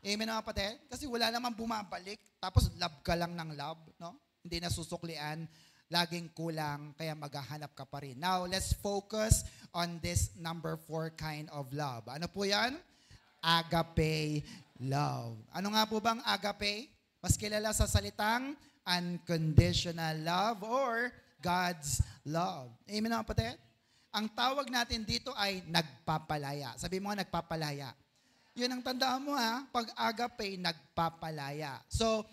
Amen, mga kapatid? Kasi wala namang bumabalik. Tapos, love ka lang ng love. No? Hindi nasusuklian. Laging kulang, kaya maghahanap ka pa rin. Now, let's focus on this number 4 kind of love. Ano po yan? Agape love. Ano nga po bang agape? Mas kilala sa salitang unconditional love or God's love. Amen mga kapatid? Ang tawag natin dito ay nagpapalaya. Sabi mo nga, nagpapalaya. Yun ang tandaan mo pag agape, nagpapalaya. So,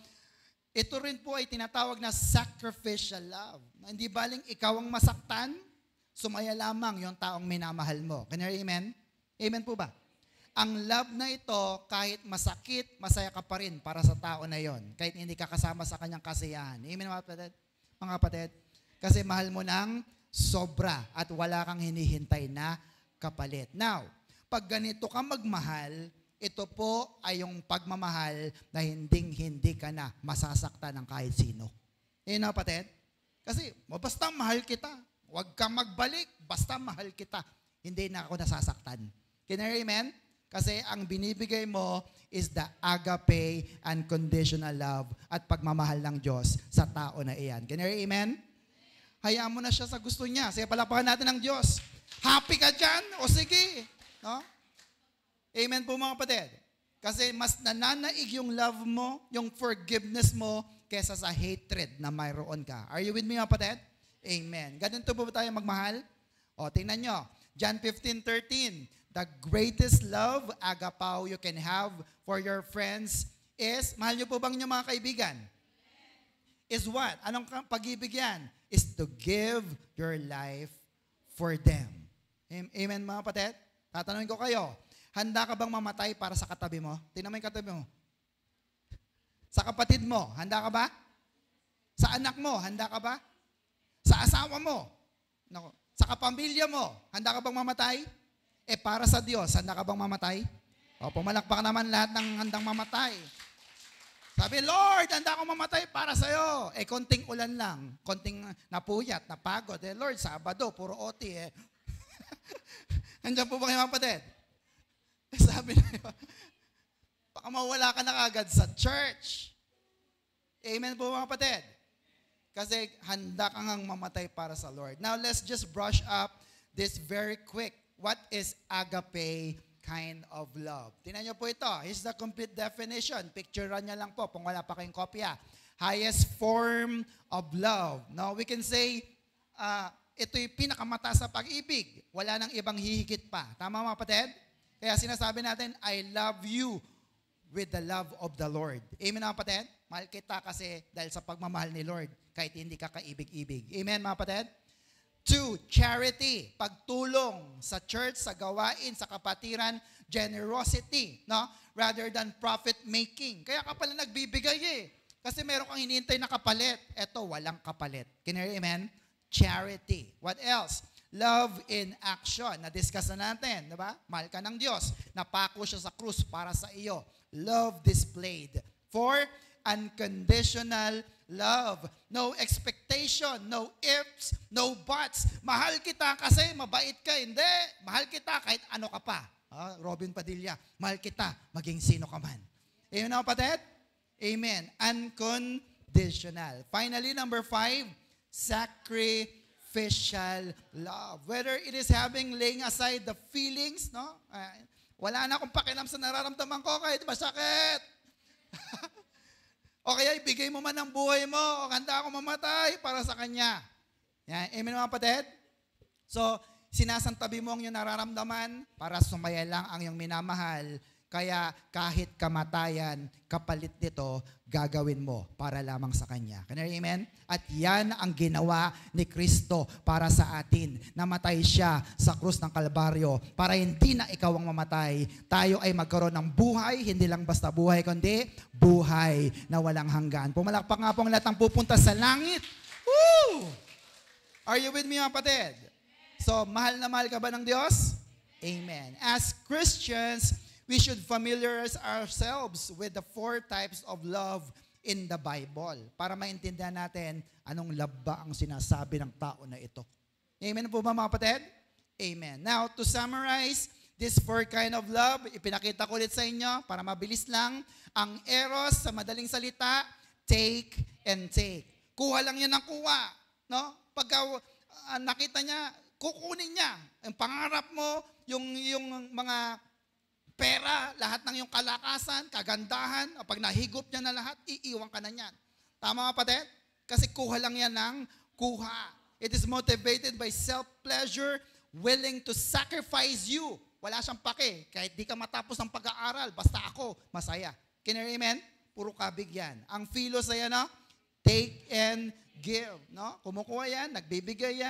ito rin po ay tinatawag na sacrificial love. Hindi baling ikaw ang masaktan, sumaya lamang yung taong minamahal mo. Can you hear amen? Amen po ba? Ang love na ito, kahit masakit, masaya ka pa rin para sa tao na yon. Kahit hindi ka kasama sa kanyang kasiyahan. Amen mga kapatid? Mga kapatid? Kasi mahal mo ng sobra at wala kang hinihintay na kapalit. Now, pag ganito ka magmahal, ito po ay yung pagmamahal na hindi ka na masasaktan ng kahit sino. Yun na kapatid? Kasi basta mahal kita. Huwag kang magbalik. Basta mahal kita. Hindi na ako nasasaktan. Can you hear amen? Kasi ang binibigay mo is the agape unconditional love at pagmamahal ng Diyos sa tao na iyan. Can you hear amen? Hayaan mo na siya sa gusto niya. Sige, palapakan natin ng Diyos. Happy ka dyan? O sige. No? Amen po mga kapatid. Kasi mas nananaig yung love mo, yung forgiveness mo, kesa sa hatred na mayroon ka. Are you with me mga kapatid? Amen. Ganito po ba tayo magmahal? O, tingnan nyo. John 15:13. The greatest love, agapao, you can have for your friends is, mahal nyo po bang nyo mga kaibigan? Is what? Anong pag-ibig yan? Is to give your life for them. Amen mga kapatid? Tatanungin ko kayo, handa ka bang mamatay para sa katabi mo? Tingnan mo yung katabi mo. Sa kapatid mo, handa ka ba? Sa anak mo, handa ka ba? Sa asawa mo? Sa kapamilya mo, handa ka bang mamatay? Para sa Diyos, handa ka bang mamatay? O, pumalakpak naman lahat ng handang mamatay. Sabi, Lord, handa akong mamatay para sa'yo. Konting ulan lang. Konting napuyat, napagod. Lord, Sabado, puro OT Nandiyan po ba kayo mga kapatid? Sabi na baka mawala ka na agad sa church. Amen po mga kapatid. Kasi handa kang mamatay para sa Lord. Now, let's just brush up this very quick. What is agape kind of love? Tingnan niyo po ito. Here's the complete definition. Picturean niya lang po kung wala pa kayong kopya. Highest form of love. No, we can say, ito yung pinakamataas sa pag-ibig. Wala nang ibang hihigit pa. Tama mga kapatid? Kaya sinasabi natin, I love you with the love of the Lord. Amen mga kapatid? Mahal kita kasi dahil sa pagmamahal ni Lord, kahit hindi ka kaibig-ibig. Amen mga kapatid? 2, charity, pagtulong sa church, sa gawain, sa kapatiran, generosity, no? Rather than profit-making. Kaya ka pala nagbibigay eh. Kasi meron kang hinihintay na kapalit. Eto, walang kapalit. Can you hear, amen? Charity. What else? Love in action. Na-discuss na natin, di ba? Mahal ka ng Diyos. Napako siya sa krus para sa iyo. Love displayed. 4, unconditional love. No expectation, no ifs, no buts. Mahal kita kasi mabait ka. Hindi. Mahal kita kahit ano ka pa. Robin Padilla, mahal kita maging sino ka man. Amen na kapatid? Amen. Unconditional. Finally, number 5, sacrificial love. Whether it is laying aside the feelings, no? Wala na akong pakialam sa nararamdaman ko kahit masakit. O kaya ibigay mo man ang buhay mo, o handa ako mamatay para sa Kanya. Yan. Amen mga kapatid? So, sinasantabi mo ang iyong nararamdaman para sumaya lang ang iyong minamahal. Kaya kahit kamatayan, kapalit nito, gagawin mo para lamang sa Kanya. Can you hear, amen? At yan ang ginawa ni Kristo para sa atin. Namatay siya sa krus ng Kalbaryo para hindi na ikaw ang mamatay. Tayo ay magkaroon ng buhay, hindi lang basta buhay, kundi buhay na walang hanggan. Pumalakpak nga po ang lahat ng pupunta sa langit. Woo! Are you with me, mga kapatid? So, mahal na mahal ka ba ng Diyos? Amen. As Christians, we should familiarize ourselves with the 4 types of love in the Bible para maintindihan natin anong love ba ang sinasabi ng tao na ito. Amen po ba mga kapatid? Amen. Now, to summarize this 4 kind of love, ipinakita ko ulit sa inyo para mabilis lang. Ang eros, sa madaling salita, take and take. Kuha lang yan ng kuha. No? Pagka nakita niya, kukunin niya. Ang pangarap mo, yung mga pera, lahat ng iyong kalakasan, kagandahan, pag nahigop niya na lahat, iiwan ka na niyan. Tama mga kapatid? Kasi kuha lang yan ng kuha. It is motivated by self-pleasure, willing to sacrifice you. Wala siyang pake. Kahit di ka matapos ng pag-aaral, basta ako, masaya. Can you amen? Puro kabig yan. Ang philos ay ano? Take and give. No? Kumukuha yan, nagbibigay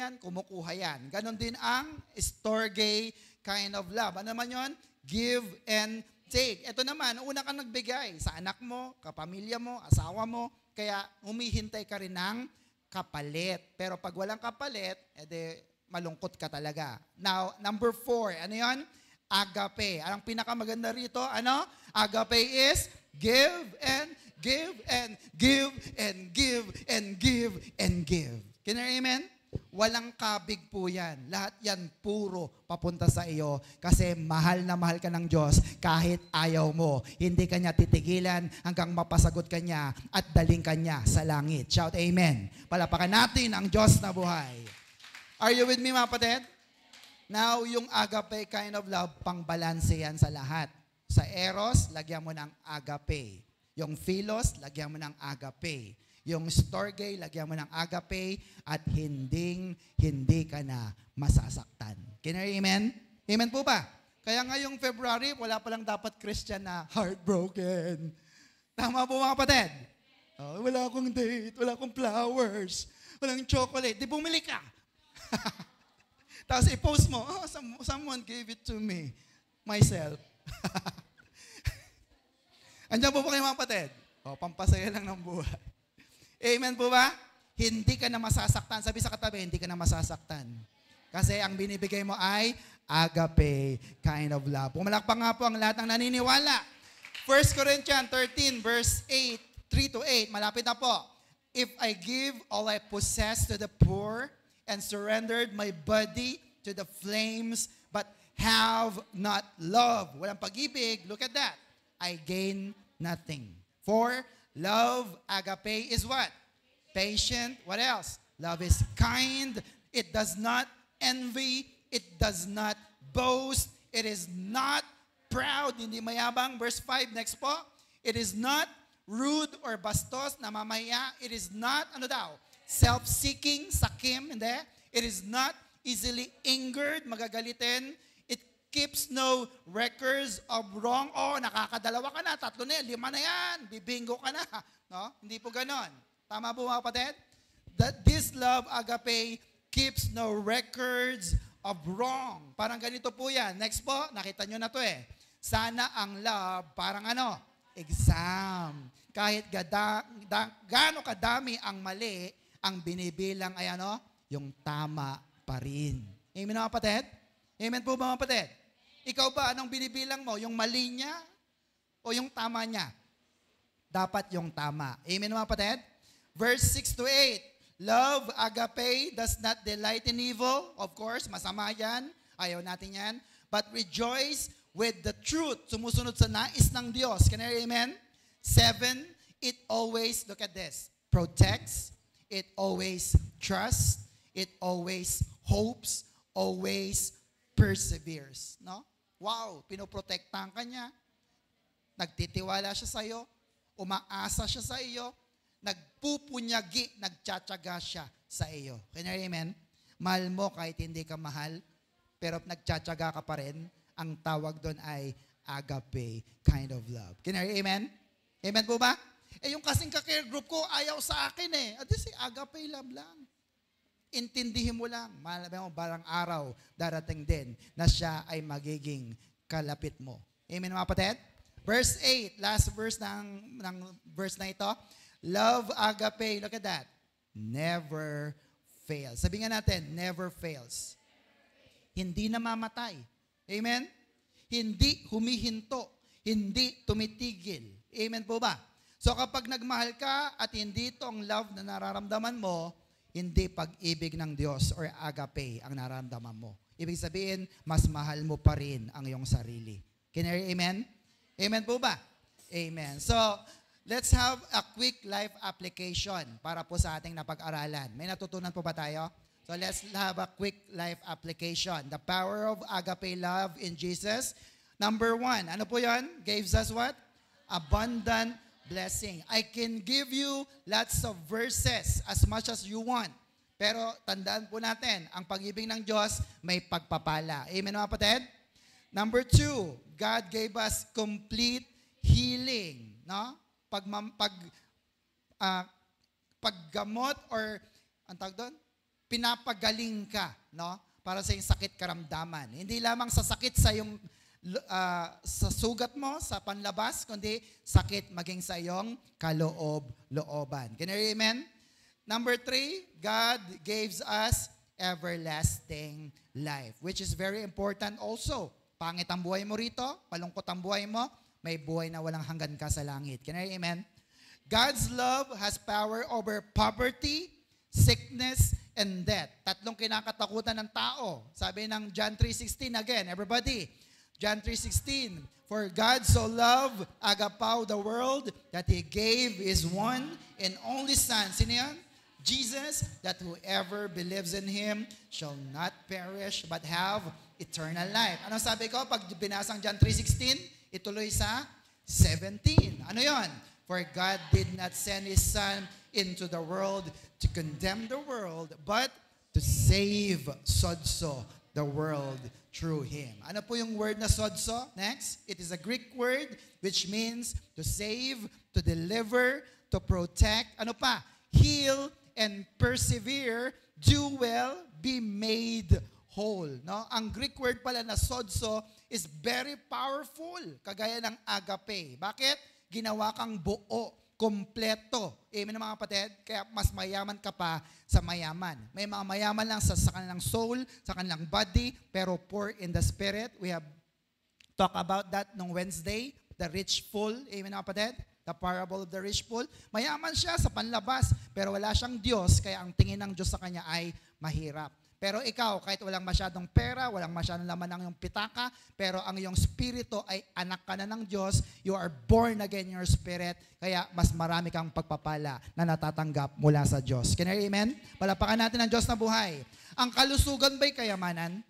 yan, kumukuha yan. Ganon din ang storge kind of love. Ano naman yun? Give and take. Ito naman, una kang nagbigay sa anak mo, kapamilya mo, asawa mo, kaya humihintay ka rin ng kapalit. Pero pag walang kapalit, edi malungkot ka talaga. Now, number 4, ano yun? Agape. Anong pinakamaganda rito? Ano? Agape is give and give and give and give and give and give. Can you hear, amen? Walang kabig po yan. Lahat yan puro papunta sa iyo kasi mahal na mahal ka ng Diyos kahit ayaw mo. Hindi ka niya titigilan hanggang mapasagot ka niya at daling ka niya sa langit. Shout amen. Palapakan natin ang Diyos na buhay. Are you with me mga kapatid? Now, yung agape kind of love, pang-balanse yan sa lahat. Sa eros, lagyan mo ng agape. Yung philos, lagyan mo ng agape. Yung storge, lagyan mo ng agape at hindi ka na masasaktan. Can you hear, amen? Amen po ba? Kaya ngayong February, wala palang dapat Christian na heartbroken. Tama po mga kapatid? Oh, wala akong date, wala akong flowers, walang chocolate. Di bumili ka. Tapos i-post mo, oh, someone gave it to me. Myself. Andiyan po kayo mga kapatid? O, pampasaya lang ng buhay. Amen po ba? Hindi ka na masasaktan. Sabi sa katabi, hindi ka na masasaktan. Kasi ang binibigay mo ay agape kind of love. Pumalakpak nga po ang lahat ng naniniwala. 1 Corinthians 13 verse 3-8. Malapit na po. If I give all I possess to the poor and surrendered my body to the flames but have not love. Walang pag-ibig. Look at that. I gain nothing. For love, agape, is what? Patient. What else? Love is kind. It does not envy, it does not boast, it is not proud, hindi mayabang. Verse 5, next po. It is not rude or bastos, namamaya. It is not, ano daw, self-seeking, sakim, hindi. It is not easily angered, magagalitin. It keeps no records of wrong. Oh, nakakadalawa ka na, 3 na yan, 5 na yan, bibingo ka na. No? Hindi po ganon. Tama po mga kapatid? That this love, agape, keeps no records of wrong. Parang ganito po yan. Next po, nakita nyo na to eh. Sana ang love, parang ano, exam. Kahit gaano kadami ang mali, ang binibilang ay ano, yung tama pa rin. Amen mga kapatid? Amen po ba mga kapatid? Ikaw ba, anong binibilang mo? Yung mali niya o yung tama niya? Dapat yung tama. Amen mga kapatid? Verse 6 to 8. Love, agape, does not delight in evil. Of course, masama yan. Ayaw natin yan. But rejoice with the truth. Sumusunod sa nais ng Diyos. Can I hear amen? 7, it always, look at this, protects, it always trusts, it always hopes, always perseveres. No? Wow, pinoprotektahan ka niya. Nagtitiwala siya sa iyo. Umaasa siya sa iyo. Nagpupunyagi, nagtsatsaga siya sa iyo. Can you hear amen? Mahal mo kahit hindi ka mahal, pero nagtsatsaga ka pa rin. Ang tawag doon ay agape kind of love. Can you hear amen? Amen po ba? Eh yung kasing ka-care group ko, ayaw sa akin eh. At si agape love lang. Intindihin mo lang. Malabi mo, barang araw, darating din na siya ay magiging kalapit mo. Amen mga kapatid? Verse 8, last verse ng verse na ito. Love, agape, look at that. Never fails. Sabi nga natin, never fails. Hindi namamatay. Amen? Hindi humihinto. Hindi tumitigil. Amen po ba? So kapag nagmahal ka at hindi itong love na nararamdaman mo, hindi pag-ibig ng Diyos or agape ang nararamdaman mo. Ibig sabihin, mas mahal mo pa rin ang iyong sarili. Can you hear amen? Amen po ba? Amen. So, let's have a quick life application para po sa ating napag-aralan. May natutunan po ba tayo? So, let's have a quick life application. The power of agape love in Jesus. Number 1, ano po yan? Gives us what? Abundant blessing. I can give you lots of verses as much as you want. Pero tandaan po natin, ang pag-ibig ng Diyos may pagpapala. Amen mga kapatid? Number 2, God gave us complete healing. No? Paggamot or, ang tawag doon? Pinapagaling ka, no? Para sa iyong sakit karamdaman. Hindi lamang sa sakit sa iyong sa sugat mo, sa panlabas, kundi sakit maging sa iyong kaloob-looban. Can you hear amen? Number 3, God gives us everlasting life, which is very important also. Pangit ang buhay mo rito, malungkot ang buhay mo, may buhay na walang hanggan ka sa langit. Can you hear amen? God's love has power over poverty, sickness, and death. 3 kinakatakutan ng tao. Sabi ng John 3:16 again, everybody. John 3:16, for God so loved, agapaw the world, that He gave His one and only Son. Sino yan? Jesus, that whoever believes in Him shall not perish, but have eternal life. Ano sabi ko? Pag binasang John 3:16, ituloy sa 17. Ano yon? For God did not send His Son into the world to condemn the world, but to save sodso the world through Him. Ano po yung word na sodso? Next, it is a Greek word which means to save, to deliver, to protect. Ano pa? Heal and persevere, do well, be made whole. No? Ang Greek word pala na sodso is very powerful, kagaya ng agape. Bakit? Ginawa kang buo, kompleto. Amen mga kapatid? Kaya mas mayaman ka pa sa mayaman. May mga mayaman lang sa kanilang soul, sa kanilang body, pero poor in the spirit. We have talked about that nung Wednesday, the rich fool. Amen mga kapatid? The parable of the rich fool. Mayaman siya sa panlabas, pero wala siyang Diyos, kaya ang tingin ng Diyos sa kanya ay mahirap. Pero ikaw, kahit walang masyadong pera, walang masyadong laman ng iyong pitaka, pero ang iyong spirito ay anak ka na ng Diyos, you are born again in your spirit, kaya mas marami kang pagpapala na natatanggap mula sa Diyos. Can I amen? Palapakan natin ang Diyos na buhay. Ang kalusugan ba'y kayamanan?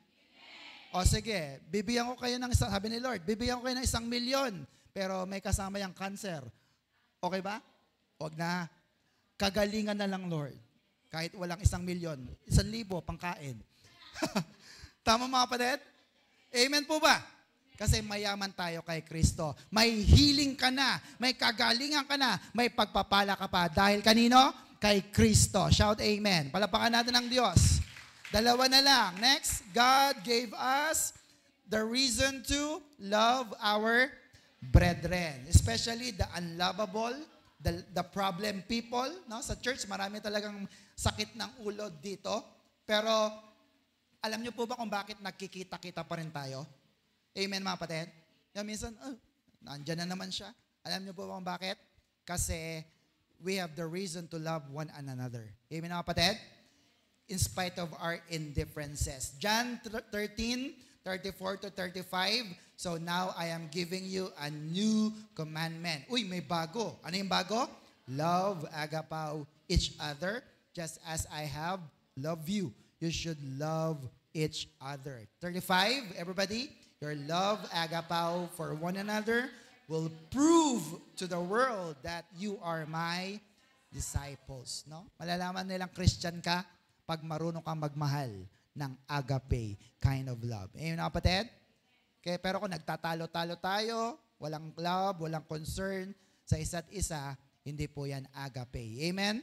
O sige, bibigyan ko kayo ng, sabi ni Lord, bibigyan ko kayo ng 1,000,000, pero may kasama yung cancer. Okay ba? Huwag na. Kagalingan na lang, Lord. Kahit walang 1,000,000, 1,000 pangkain. Tama mga kapatid? Amen po ba? Kasi mayaman tayo kay Kristo. May healing ka na, may kagalingan ka na, may pagpapala ka pa. Dahil kanino? Kay Kristo. Shout amen. Palapakan natin ang Diyos. Dalawa na lang. Next, God gave us the reason to love our brethren. Especially the unlovable, the problem people. No? Sa church, marami talagang sakit ng ulo dito. Pero, alam niyo po ba kung bakit nagkikita-kita pa rin tayo? Amen, mga kapatid? Minsan, nandyan na naman siya. Alam niyo po ba kung bakit? Kasi, we have the reason to love one another. Amen, mga kapatid? In spite of our indifferences. John 13:34-35. So now I am giving you a new commandment. Uy, may bago. Ano yung bago? Love, agapao, each other. Just as I have loved you, you should love each other. 35, everybody, your love, agapao, for one another will prove to the world that you are my disciples. No? Malalaman nilang Christian ka pag marunong kang magmahal ng agape kind of love. Amen, kapatid? Okay, pero kung nagtatalo-talo tayo, walang love, walang concern sa isa't isa, hindi po yan agape. Amen?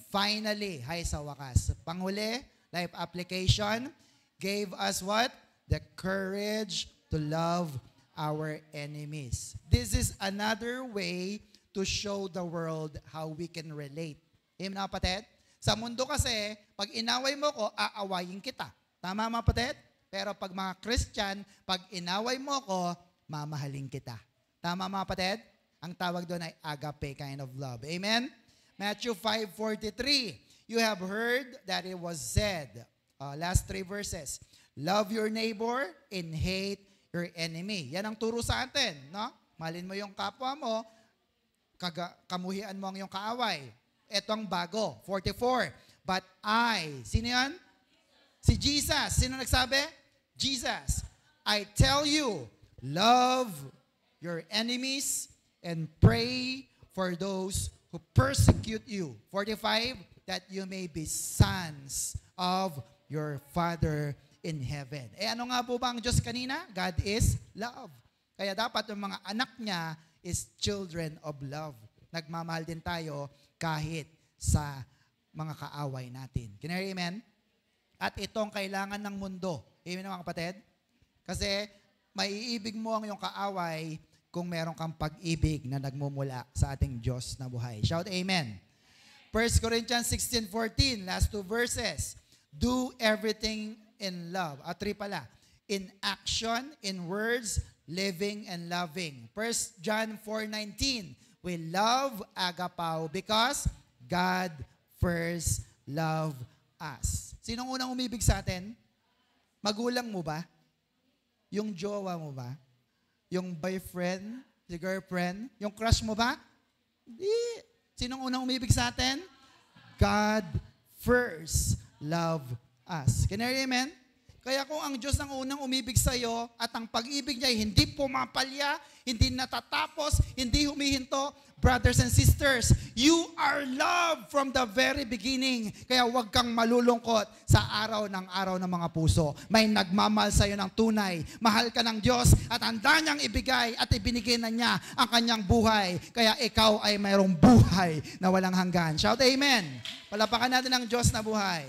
Finally, sa wakas, panghuli, life application, gave us what? The courage to love our enemies. This is another way to show the world how we can relate. Amen, mga kapatid? Sa mundo kasi, pag inaway mo ko, aawayin kita. Tama, mga kapatid? Pero pag mga Christian, pag inaway mo ko, mamahalin kita. Tama, mga kapatid? Ang tawag doon ay agape kind of love. Amen? Matthew 5:43, you have heard that it was said, last 3 verses, love your neighbor and hate your enemy. Yan ang turo sa atin, no? Mahalin mo yung kapwa mo, kamuhian mo ang iyong kaaway. Ito ang bago, 44. But sino yan? Si Jesus. Sino nagsabi? Jesus. I tell you, love your enemies and pray for those who persecute you. 45, that you may be sons of your Father in heaven. Ano nga po ba ang Diyos kanina? God is love. Kaya dapat yung mga anak niya is children of love. Nagmamahal din tayo kahit sa mga kaaway natin. Can you hear amen? At itong kailangan ng mundo. Amen, mga kapatid? Kasi maiibig mo ang iyong kaaway kung meron kang pag-ibig na nagmumula sa ating Diyos na buhay. Shout amen. 1 Corinthians 16:14, last 2 verses. Do everything in love. 3 pala. In action, in words, living and loving. 1 John 4:19, we love agapao because God first loved us. Sinong unang umibig sa atin? Magulang mo ba? Yung jowa mo ba? Yung boyfriend, si girlfriend, yung crush mo ba? Hindi. Sinong unang umibig sa atin? God first loved us. Can you hear amen? Kaya kung ang Diyos ang unang umibig sa iyo at ang pag-ibig niya ay hindi pumapalya, hindi natatapos, hindi humihinto, brothers and sisters, you are loved from the very beginning. Kaya huwag kang malulungkot sa araw ng mga puso. May nagmamahal sa iyo ng tunay. Mahal ka ng Diyos at handa niyang ibigay at ibinigay na niya ang kanyang buhay. Kaya ikaw ay mayroong buhay na walang hanggan. Shout amen. Palapakan natin ang Diyos na buhay.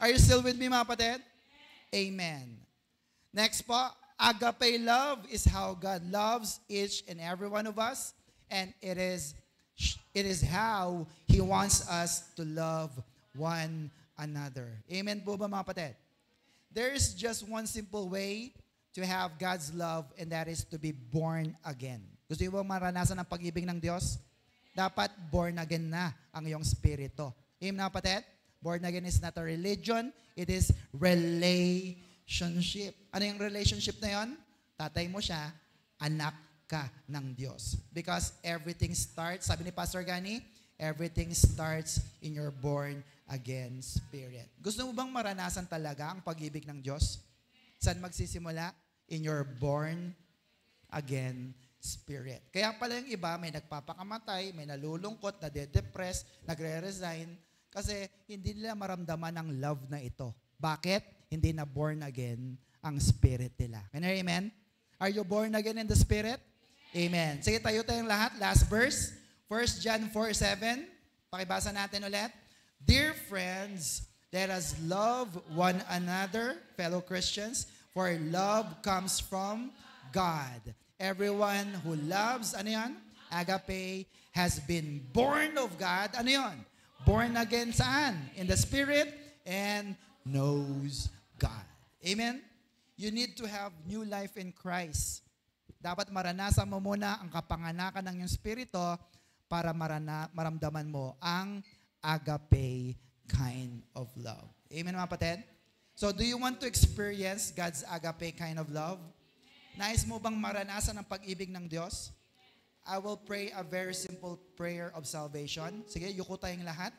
Are you still with me, mga kapatid? Amen. Next po, agape love is how God loves each and every one of us. And it is how He wants us to love one another. Amen po ba, mga kapatid? There is just one simple way to have God's love, and that is to be born again. Gusto niyo ba maranasan ang pag-ibig ng Diyos? Dapat born again na ang iyong spirito. Amen, mga kapatid? Born again is not a religion, it is relationship. Ano yung relationship na yon? Tatay mo siya, anak ka ng Diyos. Because everything starts, sabi ni Pastor Gani, everything starts in your born again spirit. Gusto mo bang maranasan talaga ang pag-ibig ng Diyos? Saan magsisimula? In your born again spirit. Kaya pala yung iba, may nagpapakamatay, may nalulungkot, nade-depress, nagre-resign, kasi hindi nila maramdaman ang love na ito. Bakit? Hindi na born again ang spirit nila. Can you amen? Are you born again in the spirit? Amen. Sige, tayo tayong lahat. Last verse. 1 John 4:7. Pakibasa natin ulit. Dear friends, let us love one another, fellow Christians, for love comes from God. Everyone who loves, ano yan? Agape, has been born of God. Ano yan? Born again saan? In the Spirit and knows God. Amen? You need to have new life in Christ. Dapat maranasan mo muna ang kapanganakan ng iyong Espiritu para maramdaman mo ang agape kind of love. Amen, mga kapatid? So, do you want to experience God's agape kind of love? Nais mo bang maranasan ang pag-ibig ng Diyos? I will pray a very simple prayer of salvation. Sige, yuko tayong lahat.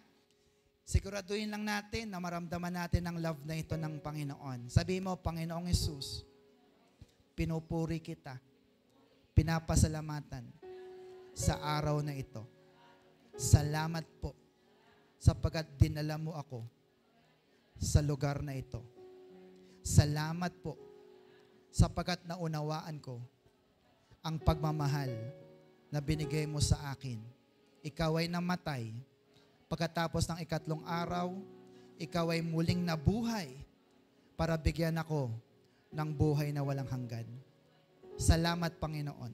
Siguraduhin lang natin na maramdaman natin ang love na ito ng Panginoon. Sabihin mo, Panginoong Hesus, pinupuri kita, pinapasalamatan sa araw na ito. Salamat po sapagkat dinala mo ako sa lugar na ito. Salamat po sapagkat naunawaan ko ang pagmamahal na binigay mo sa akin. Ikaw ay namatay. Pagkatapos ng 3 araw, ikaw ay muling nabuhay para bigyan ako ng buhay na walang hanggan. Salamat, Panginoon.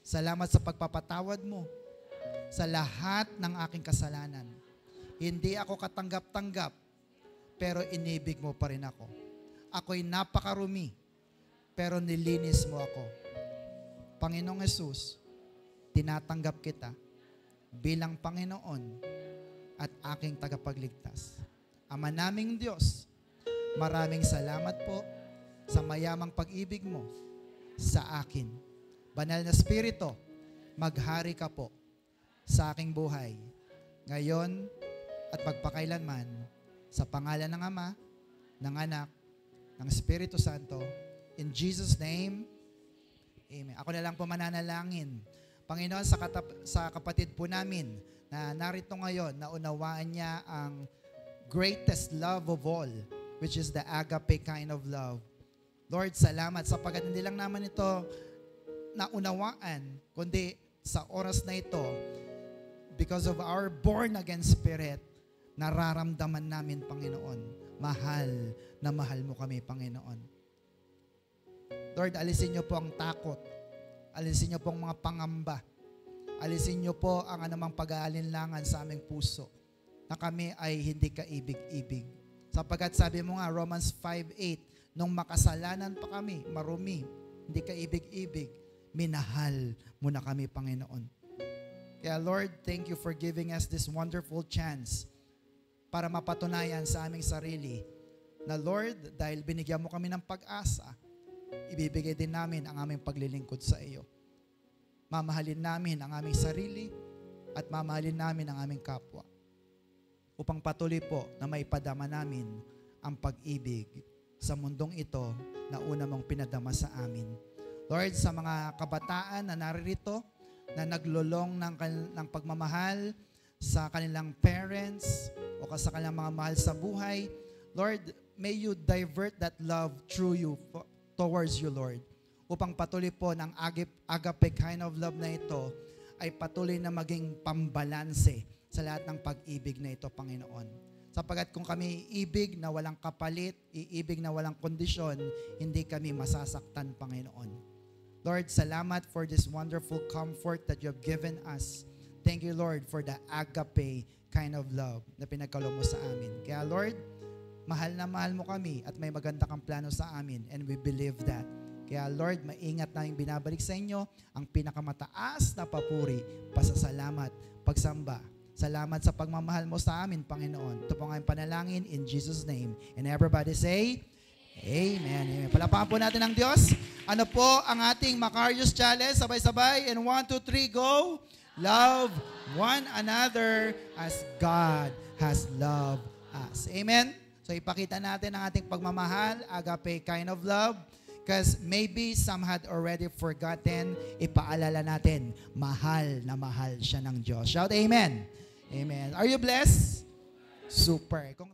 Salamat sa pagpapatawad mo sa lahat ng aking kasalanan. Hindi ako katanggap-tanggap, pero inibig mo pa rin ako. Ako'y napakarumi, pero nilinis mo ako. Panginoong Hesus, tinatanggap kita bilang Panginoon at aking tagapagligtas. Ama naming Diyos, maraming salamat po sa mayamang pag-ibig mo sa akin. Banal na Espiritu, maghari ka po sa aking buhay, ngayon at magpakailanman, sa pangalan ng Ama, ng Anak, ng Espiritu Santo, in Jesus' name, amen. Ako na lang po mananalangin. Panginoon, sa kapatid po namin na narito ngayon, naunawaan niya ang greatest love of all, which is the agape kind of love. Lord, salamat sapagkat hindi lang naman ito naunawaan, kundi sa oras na ito, because of our born-again spirit, nararamdaman namin, Panginoon, mahal na mahal mo kami, Panginoon. Lord, alisin niyo po ang takot. Alisin niyo po ang mga pangamba. Alisin niyo po ang anumang pag-aalinlangan sa aming puso na kami ay hindi kaibig-ibig. Sapagkat sabi mo nga, Romans 5:8, nung makasalanan pa kami, marumi, hindi kaibig-ibig, minahal mo na kami, Panginoon. Kaya Lord, thank you for giving us this wonderful chance para mapatunayan sa aming sarili na Lord, dahil binigyan mo kami ng pag-asa, ibibigay din namin ang aming paglilingkod sa iyo. Mamahalin namin ang aming sarili at mamahalin namin ang aming kapwa upang patuloy po na maipadama namin ang pag-ibig sa mundong ito na una mong pinadama sa amin. Lord, sa mga kabataan na naririto, na naglulong ng pagmamahal sa kanilang parents o sa kanilang mga mahal sa buhay, Lord, may you divert that love through you towards you, Lord, upang patuloy po ng agape kind of love na ito ay patuloy na maging pambalanse sa lahat ng pag-ibig na ito, Panginoon. Sapagkat kung kami iibig na walang kapalit, iibig na walang kondisyon, hindi kami masasaktan, Panginoon. Lord, salamat for this wonderful comfort that you have given us. Thank you, Lord, for the agape kind of love na pinagkaloob mo sa amin. Kaya, Lord, mahal na mahal mo kami at may maganda kang plano sa amin, and we believe that. Kaya Lord, maingat namin binabalik sa inyo ang pinakamataas na papuri, pasasalamat, pagsamba Salamat sa pagmamahal mo sa amin, Panginoon. Ito po ang aming panalangin in Jesus' name. And everybody say, Amen. Amen. Palapakan po natin ang Diyos. Ano po ang ating Macarius Challenge? Sabay-sabay. And 1, 2, 3, go. Love one another as God has loved us. Amen. So ipakita natin ang ating pagmamahal, agape kind of love. Because maybe some had already forgotten, ipaalala natin, mahal na mahal siya ng Diyos. Shout Amen. Amen. Are you blessed? Super. Kung